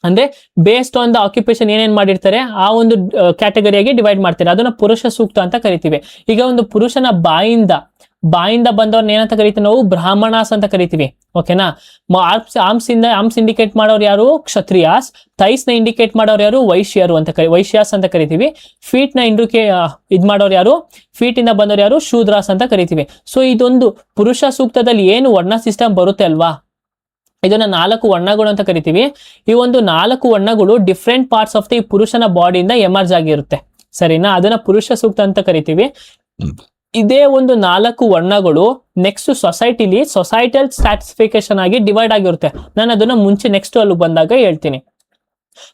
ಅಂದ್ರೆ ಬೇಸ್ಡ್ ಆನ್ ದ ಆಕ್ಯುಪೇಷನ್ ಏನೇನ್ ಮಾಡಿರ್ತಾರೆ ಆ ಒಂದು ಕ್ಯಾಟಗರಿಯಾಗಿ ಡಿವೈಡ್ ಮಾಡ್ತಾರೆ, ಅದನ್ನ ಪುರುಷ ಸೂಕ್ತ ಅಂತ ಕರಿತೀವಿ. ಈಗ ಒಂದು ಪುರುಷನ ಬಾಯಿಂದ ಬಂದವ್ರನ್ನ ಏನಂತ ಕರಿತೀವಿ ನಾವು, ಬ್ರಾಹ್ಮಣಾಸ್ ಅಂತ ಕರಿತೀವಿ. ಓಕೆನಾ. ಆರ್ಮ್ಸ್ ಇಂಡಿಕೇಟ್ ಮಾಡೋರು ಯಾರು, ಕ್ಷತ್ರಿಯಾಸ್. ಥೈಸ್ ನ ಇಂಡಿಕೇಟ್ ಮಾಡೋರು ಯಾರು, ವೈಶ್ಯಾಸ್ ಅಂತ ಕರಿತೀವಿ. ಫೀಟ್ ನ ಇದ್ ಮಾಡೋರು ಯಾರು, ಫೀಟ್ ಇಂದ ಬಂದವರು ಯಾರು, ಶೂದ್ರಾಸ್ ಅಂತ ಕರಿತೀವಿ. ಸೊ ಇದೊಂದು ಪುರುಷ ಸೂಕ್ತದಲ್ಲಿ ಏನು ವರ್ಣ ಸಿಸ್ಟಮ್ ಬರುತ್ತೆ ಅಲ್ವಾ, ಇದನ್ನ 4 ವರ್ಣಗಳು ಅಂತ ಕರಿತೀವಿ. ಈ ಒಂದು 4 ವರ್ಣಗಳು ಡಿಫ್ರೆಂಟ್ ಪಾರ್ಟ್ಸ್ ಆಫ್ ದಿ ಪುರುಷನ ಬಾಡಿಯಿಂದ ಎಮರ್ಜ್ ಆಗಿರುತ್ತೆ, ಸರಿನಾ. ಅದನ್ನ ಪುರುಷ ಸೂಕ್ತ ಅಂತ ಕರಿತೀವಿ. ಇದೇ ಒಂದು 4 ವರ್ಣಗಳು ನೆಕ್ಸ್ಟ್ ಸೊಸೈಟಲ್ ಸ್ಟ್ರಾಟಿಫಿಕೇಶನ್ ಆಗಿ ಡಿವೈಡ್ ಆಗಿರುತ್ತೆ. ನಾನು ಅದನ್ನ ಮುಂಚೆ ನೆಕ್ಸ್ಟ್ ಅಲ್ಲಿ ಬಂದಾಗ ಹೇಳ್ತೀನಿ.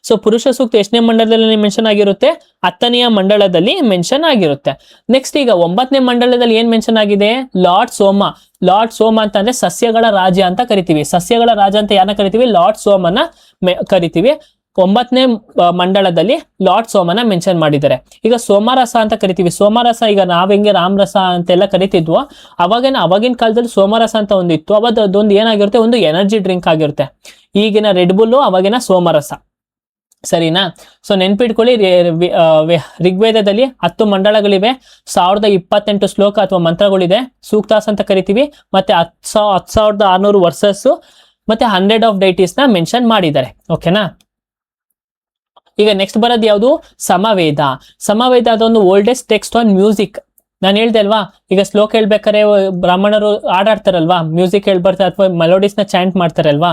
ಸೊ ಪುರುಷ ಸೂಕ್ತ ಎಷ್ಟನೇ ಮಂಡಲದಲ್ಲಿ ಮೆನ್ಷನ್ ಆಗಿರುತ್ತೆ, 10ನೇ ಮಂಡಲದಲ್ಲಿ ಮೆನ್ಷನ್ ಆಗಿರುತ್ತೆ. ನೆಕ್ಸ್ಟ್ ಈಗ 9ನೇ ಮಂಡಲದಲ್ಲಿ ಏನ್ ಮೆನ್ಷನ್ ಆಗಿದೆ, ಲಾರ್ಡ್ ಸೋಮ ಅಂತ ಅಂದ್ರೆ ಸಸ್ಯಗಳ ರಾಜ ಅಂತ ಕರಿತೀವಿ. ಸಸ್ಯಗಳ ರಾಜ ಅಂತ ಯಾರನ್ನ ಕರಿತೀವಿ, ಲಾರ್ಡ್ ಸೋಮನ ಕರಿತೀವಿ. 9ನೇ ಮಂಡಲದಲ್ಲಿ ಲಾರ್ಡ್ ಸೋಮನ ಮೆನ್ಷನ್ ಮಾಡಿದ್ದಾರೆ. ಈಗ ಸೋಮರಸ ಅಂತ ಕರಿತೀವಿ. ಸೋಮರಸ ಈಗ ನಾವ್ ಹೆಂಗೆ ರಾಮರಸ ಅಂತೆಲ್ಲ ಕರಿತಿದ್ವೋ ಅವಾಗಿನ ಕಾಲದಲ್ಲಿ ಸೋಮರಸ ಅಂತ ಒಂದಿತ್ತು. ಅದೊಂದು ಏನಾಗಿರುತ್ತೆ, ಒಂದು ಎನರ್ಜಿ ಡ್ರಿಂಕ್ ಆಗಿರುತ್ತೆ. ಈಗಿನ ರೆಡ್ ಬುಲ್ಲು, ಅವಾಗಿನ ಸೋಮರಸ, ಸರಿನಾ. ಸೊ ನೆನ್ಪಿಟ್ಕೊಳ್ಳಿ, ಋಗ್ವೇದದಲ್ಲಿ 10 ಮಂಡಳಗಳಿವೆ, 1028 ಶ್ಲೋಕ ಅಥವಾ ಮಂತ್ರಗಳಿದೆ, ಸೂಕ್ತಾಸ್ ಅಂತ ಕರಿತೀವಿ. ಮತ್ತೆ 10,600 ವರ್ಸಸ್ ಮತ್ತೆ 100 ಆಫ್ ಡೈಟೀಸ್ ನ ಮೆನ್ಷನ್ ಮಾಡಿದ್ದಾರೆ. ಓಕೆನಾ. ಈಗ ನೆಕ್ಸ್ಟ್ ಬರೋದು ಯಾವುದು, ಸಮವೇದ ಅದೊಂದು ಓಲ್ಡೆಸ್ಟ್ ಟೆಕ್ಸ್ಟ್ ಆನ್ ಮ್ಯೂಸಿಕ್. ನಾನು ಹೇಳ್ದೆ ಅಲ್ವಾ, ಈಗ ಶ್ಲೋಕ ಹೇಳ್ಬೇಕಾರೆ ಬ್ರಾಹ್ಮಣರು ಆಡಾಡ್ತಾರಲ್ವಾ, ಮ್ಯೂಸಿಕ್ ಹೇಳ್ಬರ್ತಾರೆ ಅಥವಾ ಮೆಲೋಡಿಸ್ ನ ಚಾಂಟ್ ಮಾಡ್ತಾರಲ್ವಾ.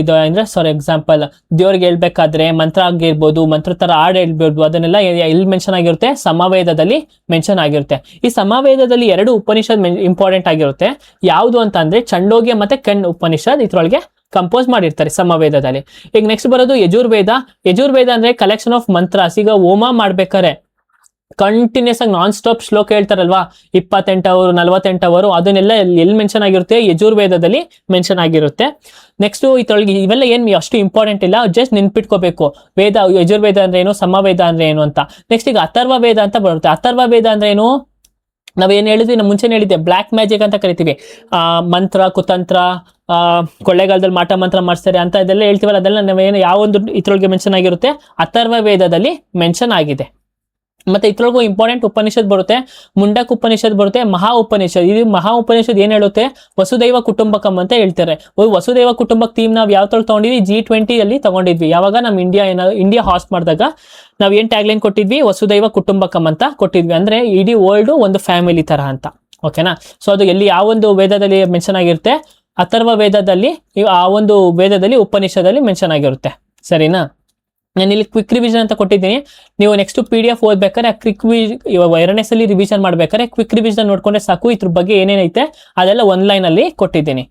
ಇದು ಅಂದ್ರೆ ಎಕ್ಸಾಂಪಲ್ ದೇವ್ರಿಗೆ ಹೇಳ್ಬೇಕಾದ್ರೆ ಮಂತ್ರ ಆಗಿರ್ಬೋದು, ಮಂತ್ರ ತರ ಹಾಡು ಹೇಳ್ಬೋದು, ಅದನ್ನೆಲ್ಲ ಎಲ್ಲಿ ಮೆನ್ಷನ್ ಆಗಿರುತ್ತೆ, ಸಮವೇದದಲ್ಲಿ ಮೆನ್ಷನ್ ಆಗಿರುತ್ತೆ. ಈ ಸಮವೇದದಲ್ಲಿ 2 ಉಪನಿಷತ್ ಇಂಪಾರ್ಟೆಂಟ್ ಆಗಿರುತ್ತೆ. ಯಾವುದು ಅಂತ ಅಂದ್ರೆ ಚಂಡೋಗ್ಯ ಮತ್ತೆ ಕೆಣ್ ಉಪನಿಷತ್ ಇದ್ರೊಳಗೆ ಕಂಪೋಸ್ ಮಾಡಿರ್ತಾರೆ ಸಮವೇದದಲ್ಲಿ. ಈಗ ನೆಕ್ಸ್ಟ್ ಬರೋದು ಯಜುರ್ವೇದ ಅಂದ್ರೆ ಕಲೆಕ್ಷನ್ ಆಫ್ ಮಂತ್ರಾಸ್. ಈಗ ಹೋಮ ಮಾಡ್ಬೇಕಾರೆ ಕಂಟಿನ್ಯೂಸ್ ಆಗಿ ನಾನ್ ಸ್ಟಾಪ್ ಶ್ಲೋಕ ಹೇಳ್ತಾರಲ್ವಾ, 28 ಅವರು 48 ಅವರು, ಅದನ್ನೆಲ್ಲ ಎಲ್ಲಿ ಮೆನ್ಷನ್ ಆಗಿರುತ್ತೆ, ಯಜುರ್ವೇದದಲ್ಲಿ ಮೆನ್ಷನ್ ಆಗಿರುತ್ತೆ. ನೆಕ್ಸ್ಟ್ ಇದ್ರೊಳಗೆ ಇವೆಲ್ಲ ಏನ್ ಅಷ್ಟು ಇಂಪಾರ್ಟೆಂಟ್ ಇಲ್ಲ, ಜಸ್ಟ್ ನೆನ್ಪಿಟ್ಕೋಬೇಕು. ಯಜುರ್ವೇದ ಅಂದ್ರೆ ಏನು, ಸಮವೇದ ಅಂದ್ರೆ ಏನು ಅಂತ. ನೆಕ್ಸ್ಟ್ ಈಗ ಅಥರ್ವ ವೇದ ಅಂತ ಬರುತ್ತೆ. ಅಥರ್ವ ವೇದ ಅಂದ್ರೆ ಏನು, ನಾವೇನ್ ಹೇಳಿದ್ವಿ, ನಾವು ಮುಂಚೆನೆ ಹೇಳಿದ್ದೆ, ಬ್ಲ್ಯಾಕ್ ಮ್ಯಾಜಿಕ್ ಅಂತ ಕರಿತೀವಿ. ಮಂತ್ರ ಕುತಂತ್ರ, ಕೊಳ್ಳೆಗಾಲದಲ್ಲಿ ಮಾಟ ಮಂತ್ರ ಮಾಡಿಸ್ತಾರೆ ಅಂತ ಇದೆಲ್ಲ ಹೇಳ್ತೀವಲ್ಲ, ಅದೆಲ್ಲ ನಾವೇನು ಯಾವೊಂದು ಇದ್ರೊಳಗೆ ಮೆನ್ಷನ್ ಆಗಿರುತ್ತೆ, ಅಥರ್ವ ವೇದದಲ್ಲಿ ಮೆನ್ಷನ್ ಆಗಿದೆ. ಮತ್ತೆ ಇದ್ರೊಳಗೂ ಇಂಪಾರ್ಟೆಂಟ್ ಉಪನಿಷತ್ ಬರುತ್ತೆ, ಮುಂಡಕ್ ಉಪನಿಷತ್ ಬರುತ್ತೆ, ಮಹಾ ಉಪನಿಷತ್. ಇದು ಮಹಾ ಉಪನಿಷತ್ ಏನ್ ಹೇಳುತ್ತೆ, ವಸುದೈವ ಕುಟುಂಬಕಂ ಅಂತ ಹೇಳ್ತಾರೆ. ವಸುದೈವ ಕುಟುಂಬಕ್ ಥೀಮ್ ನಾವ್ ಯಾವ ತರ ತಗೊಂಡಿದ್ವಿ, G20 ಅಲ್ಲಿ ತಗೊಂಡಿದ್ವಿ. ಯಾವಾಗ ನಮ್ ಇಂಡಿಯಾ ಹಾಸ್ಟ್ ಮಾಡಿದಾಗ ನಾವ್ ಏನ್ ಟ್ಯಾಗ್ಲೈನ್ ಕೊಟ್ಟಿದ್ವಿ, ವಸುದೈವ ಕುಟುಂಬಕಂ ಅಂತ ಕೊಟ್ಟಿದ್ವಿ. ಅಂದ್ರೆ ಇಡೀ ವರ್ಲ್ಡ್ ಒಂದು ಫ್ಯಾಮಿಲಿ ತರ ಅಂತ. ಓಕೆನಾ. ಸೊ ಅದು ಎಲ್ಲಿ ಯಾವೊಂದು ವೇದದಲ್ಲಿ ಮೆನ್ಷನ್ ಆಗಿರುತ್ತೆ, ಅಥರ್ವ ವೇದದಲ್ಲಿ, ಆ ಒಂದು ವೇದದಲ್ಲಿ ಉಪನಿಷದಲ್ಲಿ ಮೆನ್ಷನ್ ಆಗಿರುತ್ತೆ, ಸರಿನಾ. ನಾನು ಇಲ್ಲಿ ಕ್ವಿಕ್ ರಿವಿಷನ್ ಅಂತ ಕೊಟ್ಟಿದ್ದೀನಿ. ನೀವು ನೆಕ್ಸ್ಟ್ PDF ಓದ್ಬೇಕಾದ್ರೆ ಎರಡನೇ ಸಲ ರಿವಿಷನ್ ಮಾಡ್ಬೇಕಾದ್ರೆ ಕ್ವಿಕ್ ರಿವಿಷನ್ ನೋಡ್ಕೊಂಡ್ರೆ ಸಾಕು. ಇದ್ರ ಬಗ್ಗೆ ಏನೇನೈತೆ ಅದೆಲ್ಲ 1 ಲೈನ್ ಅಲ್ಲಿ ಕೊಟ್ಟಿದ್ದೀನಿ.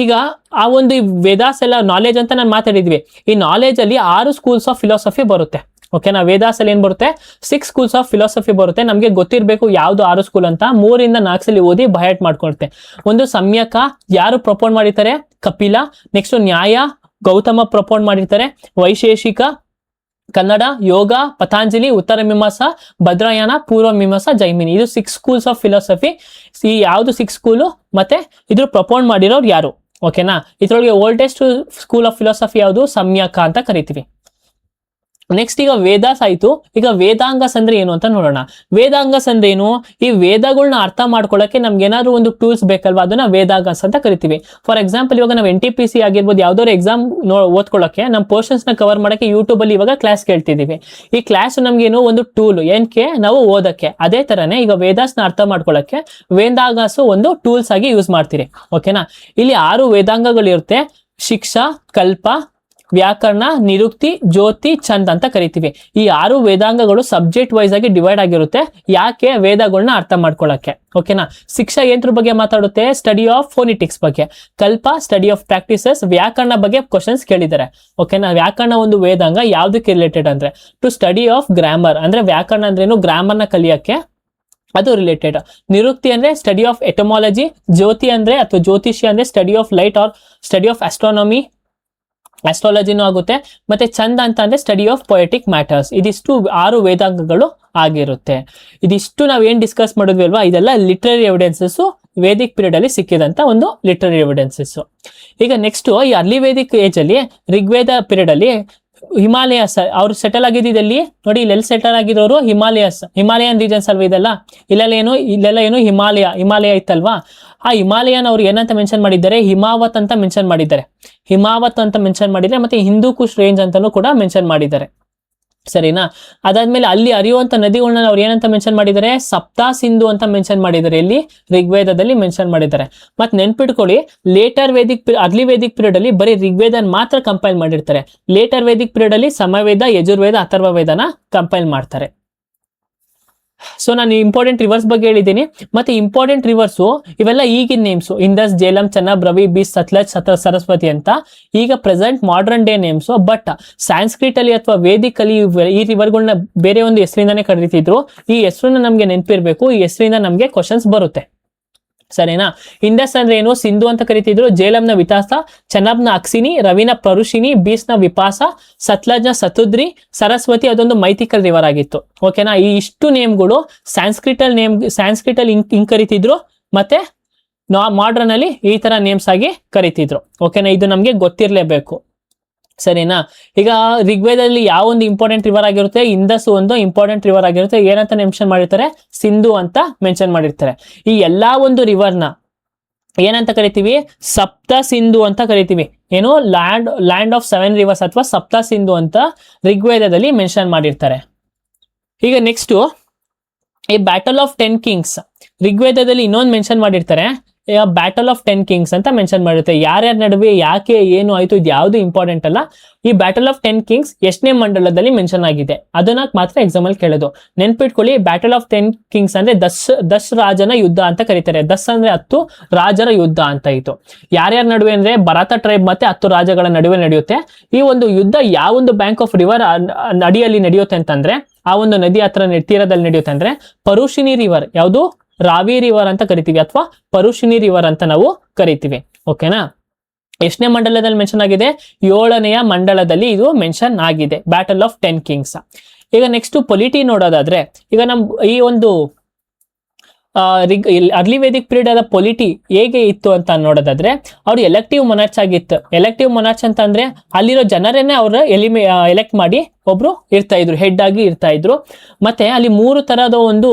ಈಗ ಆ ಒಂದು ವೇದಾಸ್ ಎಲ್ಲ ನಾಲೆಜ್ ಅಂತ ನಾನು ಮಾತಾಡಿದ್ವಿ. ಈ ನಾಲೆಜ್ ಅಲ್ಲಿ 6 ಸ್ಕೂಲ್ಸ್ ಆಫ್ ಫಿಲಾಸಫಿ ಬರುತ್ತೆ. ಓಕೆನಾ. ವೇದಾಸ್ ಅಲ್ಲಿ ಏನ್ ಬರುತ್ತೆ, 6 ಸ್ಕೂಲ್ಸ್ ಆಫ್ ಫಿಲಾಸಫಿ ಬರುತ್ತೆ. ನಮ್ಗೆ ಗೊತ್ತಿರ್ಬೇಕು ಯಾವ್ದು 6 ಸ್ಕೂಲ್ ಅಂತ. 3 ಇಂದ 4 ಸಲ ಓದಿ ಬಯಟ್ ಮಾಡ್ಕೊಳುತ್ತೆ. ಒಂದು ಸಮ್ಯಕ, ಯಾರು ಪ್ರಪೋನ್ ಮಾಡಿರ್ತಾರೆ, ಕಪಿಲ. ನೆಕ್ಸ್ಟ್ ನ್ಯಾಯ, ಗೌತಮ ಪ್ರಪೋನ್ ಮಾಡಿರ್ತಾರೆ. ವೈಶೇಷಿಕ, ಕನ್ನಡ, ಯೋಗ, ಪತಾಂಜಲಿ, ಉತ್ತರ ಮೀಮಾಂಸಾ, ಭದ್ರಾಯಣ, ಪೂರ್ವ ಮೀಮಾಂಸಾ, ಜೈಮಿನಿ. ಇದು 6 ಸ್ಕೂಲ್ಸ್ ಆಫ್ ಫಿಲಾಸಫಿ. ಈ ಯಾವ್ದು 6 ಸ್ಕೂಲು ಮತ್ತೆ ಇದ್ರ ಪ್ರಪೋನ್ ಮಾಡಿರೋರು ಯಾರು. ಓಕೆನಾ. ಇದ್ರೊಳಗೆ ಓಲ್ಡೆಸ್ಟ್ ಸ್ಕೂಲ್ ಆಫ್ ಫಿಲಾಸಫಿ ಯಾವುದು, ಸಮ್ಯಕ ಅಂತ ಕರಿತೀವಿ. ನೆಕ್ಸ್ಟ್ ಈಗ ವೇದಾಸ್ ಆಯ್ತು. ಈಗ ವೇದಾಂಗಸ್ ಅಂದ್ರೆ ಏನು ಅಂತ ನೋಡೋಣ. ವೇದಾಂಗಸ್ ಅಂದ್ರೆ ಏನು, ಈ ವೇದಗಳನ್ನ ಅರ್ಥ ಮಾಡ್ಕೊಳ್ಳಕ್ಕೆ ನಮ್ಗೆ ಏನಾದ್ರು ಒಂದು ಟೂಲ್ಸ್ ಬೇಕಲ್ವಾ, ಅದನ್ನ ವೇದಾಂಗಸ್ ಅಂತ ಕರಿತೀವಿ. ಫಾರ್ ಎಕ್ಸಾಂಪಲ್ ಇವಾಗ ನಾವು NTPC ಆಗಿರ್ಬೋದು, ಯಾವ್ದಾದ್ರು ಎಕ್ಸಾಮ್ ಓದ್ಕೊಳ್ಳಕ್ಕೆ ನಮ್ಮ ಪೋರ್ಷನ್ಸ್ ನ ಕವರ್ ಮಾಡಕ್ಕೆ ಯೂಟ್ಯೂಬ್ ಅಲ್ಲಿ ಇವಾಗ ಕ್ಲಾಸ್ ಕೇಳ್ತಿದೀವಿ. ಈ ಕ್ಲಾಸ್ ನಮ್ಗೇನು ಒಂದು ಟೂಲ್, ಏನಕ್ಕೆ, ನಾವು ಓದಕ್ಕೆ. ಅದೇ ತರನೇ ಈಗ ವೇದಾಸ್ ನ ಅರ್ಥ ಮಾಡ್ಕೊಳ್ಳಕ್ಕೆ ವೇದಾಂಗಸ್ ಒಂದು ಟೂಲ್ಸ್ ಆಗಿ ಯೂಸ್ ಮಾಡ್ತೀರಿ. ಓಕೆನಾ. ಇಲ್ಲಿ 6 ವೇದಾಂಗಗಳಿರುತ್ತೆ. ಶಿಕ್ಷಾ, ಕಲ್ಪ, ವ್ಯಾಕರಣ, ನಿರುಕ್ತಿ, ಜ್ಯೋತಿ, ಛಂದ್ ಅಂತ ಕರಿತೀವಿ. ಈ 6 ವೇದಾಂಗಗಳು ಸಬ್ಜೆಕ್ಟ್ ವೈಸ್ ಆಗಿ ಡಿವೈಡ್ ಆಗಿರುತ್ತೆ. ಯಾಕೆ, ವೇದಗಳನ್ನ ಅರ್ಥ ಮಾಡ್ಕೊಳ್ಳಕ್ಕೆ. ಓಕೆನಾ. ಶಿಕ್ಷಾ ಏನ್ರ ಬಗ್ಗೆ ಮಾತಾಡುತ್ತೆ, ಸ್ಟಡಿ ಆಫ್ ಫೋನಿಟಿಕ್ಸ್ ಬಗ್ಗೆ. ಕಲ್ಪ ಸ್ಟಡಿ ಆಫ್ ಪ್ರಾಕ್ಟೀಸಸ್. ವ್ಯಾಕರಣ ಬಗ್ಗೆ ಕ್ವಶನ್ಸ್ ಕೇಳಿದ್ದಾರೆ. ಓಕೆನಾ. ವ್ಯಾಕರಣ ಒಂದು ವೇದಾಂಗ, ಯಾವ್ದಕ್ಕೆ ರಿಲೇಟೆಡ್ ಅಂದ್ರೆ ಟು ಸ್ಟಡಿ ಆಫ್ ಗ್ರಾಮರ್. ಅಂದ್ರೆ ವ್ಯಾಕರಣ ಅಂದ್ರೇನು, ಗ್ರಾಮರ್ ನ ಕಲಿಯಕ್ಕೆ ಅದು ರಿಲೇಟೆಡ್. ನಿರುಕ್ತಿ ಅಂದ್ರೆ ಸ್ಟಡಿ ಆಫ್ ಎಟಮಾಲಜಿ. ಜ್ಯೋತಿ ಅಂದ್ರೆ ಅಥವಾ ಜ್ಯೋತಿಷ್ಯ ಅಂದ್ರೆ study of light or study of astronomy, ಆಸ್ಟ್ರಾಲಜಿನೂ ಆಗುತ್ತೆ. ಮತ್ತೆ ಛಂದ ಅಂತ ಅಂದ್ರೆ ಸ್ಟಡಿ ಆಫ್ ಪೊಯೆಟಿಕ್ ಮ್ಯಾಟರ್ಸ್. ಇದಿಷ್ಟು 6 ವೇದಾಂಗಗಳು ಆಗಿರುತ್ತೆ. ಇದಿಷ್ಟು ನಾವ್ ಏನ್ ಡಿಸ್ಕಸ್ ಮಾಡಿದ್ವಿ ಅಲ್ವಾ, ಇದೆಲ್ಲ ಲಿಟರರಿ ಎವಿಡೆನ್ಸಸ್. ವೇದಿಕ್ ಪೀರಿಯಡ್ ಅಲ್ಲಿ ಸಿಕ್ಕಿದಂತ ಒಂದು ಲಿಟರರಿ ಎವಿಡೆನ್ಸಸ್. ಈಗ ನೆಕ್ಸ್ಟ್ ಈ ಅರ್ಲಿ ವೇದಿಕ್ ಏಜ್ ಅಲ್ಲಿ ಋಗ್ವೇದ ಪೀರಿಯಡ್ ಅಲ್ಲಿ ಹಿಮಾಲಯಸ್ ಅವ್ರು ಸೆಟಲ್ ಆಗಿದ್ದಲ್ಲಿ ನೋಡಿ, ಇಲ್ಲೆಲ್ಲಿ ಸೆಟಲ್ ಆಗಿರೋರು ಹಿಮಾಲಯನ್ ರೀಜನ್ಸ್ ಅಲ್ವಾ ಇದೆಲ್ಲ. ಇಲ್ಲೆಲ್ಲ ಏನು ಹಿಮಾಲಯ ಇತ್ತಲ್ವಾ, ಆ ಹಿಮಾಲಯನ್ ಅವ್ರು ಏನಂತ ಮೆನ್ಷನ್ ಮಾಡಿದ್ದಾರೆ, ಹಿಮಾವತ್ ಅಂತ ಮೆನ್ಷನ್ ಮಾಡಿದ್ದಾರೆ, ಮತ್ತೆ ಹಿಂದೂ ಕುಶ್ ರೇಂಜ್ ಅಂತಾನೂ ಕೂಡ ಮೆನ್ಷನ್ ಮಾಡಿದ್ದಾರೆ. ಸರಿನಾ? ಅದಾದ್ಮೇಲೆ ಅಲ್ಲಿ ಹರಿಯುವಂತ ನದಿಗಳನ್ನ ಅವ್ರು ಏನಂತ ಮೆನ್ಷನ್ ಮಾಡಿದ್ದಾರೆ, ಸಪ್ತಾ ಸಿಂಧು ಅಂತ ಮೆನ್ಷನ್ ಮಾಡಿದ್ದಾರೆ, ಇಲ್ಲಿ ಋಗ್ವೇದದಲ್ಲಿ ಮೆನ್ಷನ್ ಮಾಡಿದ್ದಾರೆ. ಮತ್ತೆ ನೆನ್ಪಿಟ್ಕೊಳ್ಳಿ, ಅರ್ಲಿ ವೇದಿಕ್ ಪೀರಿಯಡ್ ಅಲ್ಲಿ ಬರೀ ಋಗ್ವೇದನ್ ಮಾತ್ರ ಕಂಪೈಲ್ ಮಾಡಿರ್ತಾರೆ. ಲೇಟರ್ ವೇದಿಕ್ ಪೀರಿಯಡ್ ಅಲ್ಲಿ ಸಮವೇದ, ಯಜುರ್ವೇದ, ಅಥರ್ವವೇದನ ಕಂಪೈಲ್ ಮಾಡ್ತಾರೆ. ಸೊ ನಾನು ಇಂಪಾರ್ಟೆಂಟ್ ರಿವರ್ಸ್ ಬಗ್ಗೆ ಹೇಳಿದ್ದೀನಿ. ಮತ್ತೆ ಇಂಪಾರ್ಟೆಂಟ್ ರಿವರ್ಸು ಇವೆಲ್ಲ ಈಗಿನ ನೇಮ್ಸು, ಇಂಡಸ್, ಜೇಲಂ, ಚೆನ್ನಬ್, ರವಿ, ಬೀಸ್, ಸತ್ಲಜ್, ಸರಸ್ವತಿ ಅಂತ ಈಗ present modern day names. But Sanskrit ಅಲ್ಲಿ ಅಥವಾ ವೇದಿಕ್ ಅಲ್ಲಿ ಈ ರಿವರ್ಗಳನ್ನ ಬೇರೆ ಒಂದು ಹೆಸರಿಂದಾನೇ ಕರೀತಿದ್ರು. ಈ ಹೆಸರನ್ನ ನಮ್ಗೆ ನೆನಪಿರ್ಬೇಕು, ಈ ಹೆಸರಿಂದ ನಮ್ಗೆ ಕ್ವಶನ್ಸ್ ಬರುತ್ತೆ. ಸರಿನಾ? ಇಂಡಸ್ ಅಂದ್ರೆ ಏನು, ಸಿಂಧು ಅಂತ ಕರಿತಿದ್ರು, ಜೇಲಂನ ವಿತಾಸ, ಚೆನ್ನಬ್ನ ಅಕ್ಸಿನಿ, ರವಿನ ಪರುಷಿನಿ, ಬೀಸ್ನ ವಿಪಾಸ, ಸತ್ಲಜ್ನ ಸತುದ್ರಿ, ಸರಸ್ವತಿ ಅದೊಂದು ಮೈಥಿಕಲ್ ರಿವರ್ ಆಗಿತ್ತು. ಓಕೆನಾ? ಈ ಇಷ್ಟು ನೇಮ್ಗಳು ಸ್ಯಾನ್ಸ್ಕ್ರಿಟ್ ಅಲ್ಲಿ ಹಿಂಗ್ ಕರಿತಿದ್ರು, ಮತ್ತೆ ಮಾಡ್ರನ್ ಅಲ್ಲಿ ಈ ತರ ನೇಮ್ಸ್ ಆಗಿ ಕರಿತಿದ್ರು. ಓಕೆನಾ? ಇದು ನಮ್ಗೆ ಗೊತ್ತಿರ್ಲೇಬೇಕು. ಸರಿನಾ? ಈಗ ಋಗ್ವೇದದಲ್ಲಿ ಯಾವ ಒಂದು ಇಂಪಾರ್ಟೆಂಟ್ ರಿವರ್ ಆಗಿರುತ್ತೆ, ಇಂಡಸ್ ಒಂದು ಇಂಪಾರ್ಟೆಂಟ್ ರಿವರ್ ಆಗಿರುತ್ತೆ. ಏನಂತ ಮೆನ್ಷನ್ ಮಾಡಿರ್ತಾರೆ, ಸಿಂಧು ಅಂತ ಮೆನ್ಷನ್ ಮಾಡಿರ್ತಾರೆ. ಈ ಎಲ್ಲಾ ಒಂದು ರಿವರ್ನ ಏನಂತ ಕರಿತೀವಿ, ಸಪ್ತ ಸಿಂಧು ಅಂತ ಕರಿತೀವಿ. ಏನು, ಲ್ಯಾಂಡ್ ಆಫ್ 7 ರಿವರ್ಸ್ ಅಥವಾ ಸಪ್ತ ಸಿಂಧು ಅಂತ ಋಗ್ವೇದದಲ್ಲಿ ಮೆನ್ಷನ್ ಮಾಡಿರ್ತಾರೆ. ಈಗ ನೆಕ್ಸ್ಟ್ ಈ ಬ್ಯಾಟಲ್ ಆಫ್ 10 ಕಿಂಗ್ಸ್ ಋಗ್ವೇದದಲ್ಲಿ ಇನ್ನೊಂದು ಮೆನ್ಷನ್ ಮಾಡಿರ್ತಾರೆ, ಬ್ಯಾಟಲ್ ಆಫ್ 10 ಕಿಂಗ್ಸ್ ಅಂತ ಮೆನ್ಷನ್ ಮಾಡಿರುತ್ತೆ. ಯಾರ್ಯಾರ ನಡುವೆ ಯಾಕೆ ಏನು ಆಯ್ತು ಇದು ಯಾವುದು ಇಂಪಾರ್ಟೆಂಟ್ ಅಲ್ಲ. ಈ ಬ್ಯಾಟಲ್ ಆಫ್ 10 ಕಿಂಗ್ಸ್ ಎಷ್ಟನೇ ಮಂಡಲದಲ್ಲಿ ಮೆನ್ಷನ್ ಆಗಿದೆ ಅದನ್ನ ಮಾತ್ರ ಎಕ್ಸಾಮ್ ಅಲ್ಲಿ ಕೇಳೋದು. ನೆನ್ಪಿಟ್ಕೊಳ್ಳಿ, ಬ್ಯಾಟಲ್ ಆಫ್ 10 ಕಿಂಗ್ಸ್ ಅಂದ್ರೆ ದಶ್ ರಾಜನ ಯುದ್ಧ ಅಂತ ಕರೀತಾರೆ. ದಶ್ ಅಂದ್ರೆ 10 ರಾಜರ ಯುದ್ಧ ಅಂತ ಇತ್ತು. ಯಾರ್ಯಾರ ನಡುವೆ ಅಂದ್ರೆ ಭರತ ಟ್ರೈಬ್ ಮತ್ತೆ 10 ರಾಜಗಳ ನಡುವೆ ನಡೆಯುತ್ತೆ. ಈ ಒಂದು ಯುದ್ಧ ಯಾವ ಒಂದು ಬ್ಯಾಂಕ್ ಆಫ್ ರಿವರ್ ಅಡಿಯಲ್ಲಿ ನಡೆಯುತ್ತೆ ಅಂತಂದ್ರೆ, ಆ ಒಂದು ನದಿ ಹತ್ರ ತೀರದಲ್ಲಿ ನಡೆಯುತ್ತೆ ಅಂದ್ರೆ ಪರುಷಿನಿ ರಿವರ್, ಯಾವುದು ರಾವಿ ರಿವರ್ ಅಂತ ಕರಿತೀವಿ ಅಥವಾ ಪರುಷಿನಿ ರಿವರ್ ಅಂತ ನಾವು ಕರಿತೀವಿ. ಓಕೆನಾ? ಎಷ್ಟನೇ ಮಂಡಲದಲ್ಲಿ ಮೆನ್ಷನ್ ಆಗಿದೆ, 7ನೇ ಮಂಡಲದಲ್ಲಿ ಇದು ಮೆನ್ಷನ್ ಆಗಿದೆ, ಬ್ಯಾಟಲ್ ಆಫ್ 10 ಕಿಂಗ್ಸ್. ಈಗ ನೆಕ್ಸ್ಟ್ ಪೊಲಿಟಿ ನೋಡೋದಾದ್ರೆ, ಈಗ ಈ ಒಂದು ಅರ್ಲಿ ವೇದಿಕ್ ಪೀರಿಯಡ್ ಆದ ಪೊಲಿಟಿ ಹೇಗೆ ಇತ್ತು ಅಂತ ನೋಡೋದಾದ್ರೆ, ಅವ್ರು ಎಲೆಕ್ಟಿವ್ ಮೊನಾರ್ಚ್ ಆಗಿತ್ತು. ಎಲೆಕ್ಟಿವ್ ಮೊನಾರ್ಚ್ ಅಂತ ಅಂದ್ರೆ ಅಲ್ಲಿರೋ ಜನರೇನೆ ಅವ್ರ ಎಲೆಕ್ಟ್ ಮಾಡಿ ಒಬ್ರು ಇರ್ತಾ ಇದ್ರು, ಹೆಡ್ ಆಗಿ ಇರ್ತಾ ಇದ್ರು. ಮತ್ತೆ ಅಲ್ಲಿ 3 ತರಹದ ಒಂದು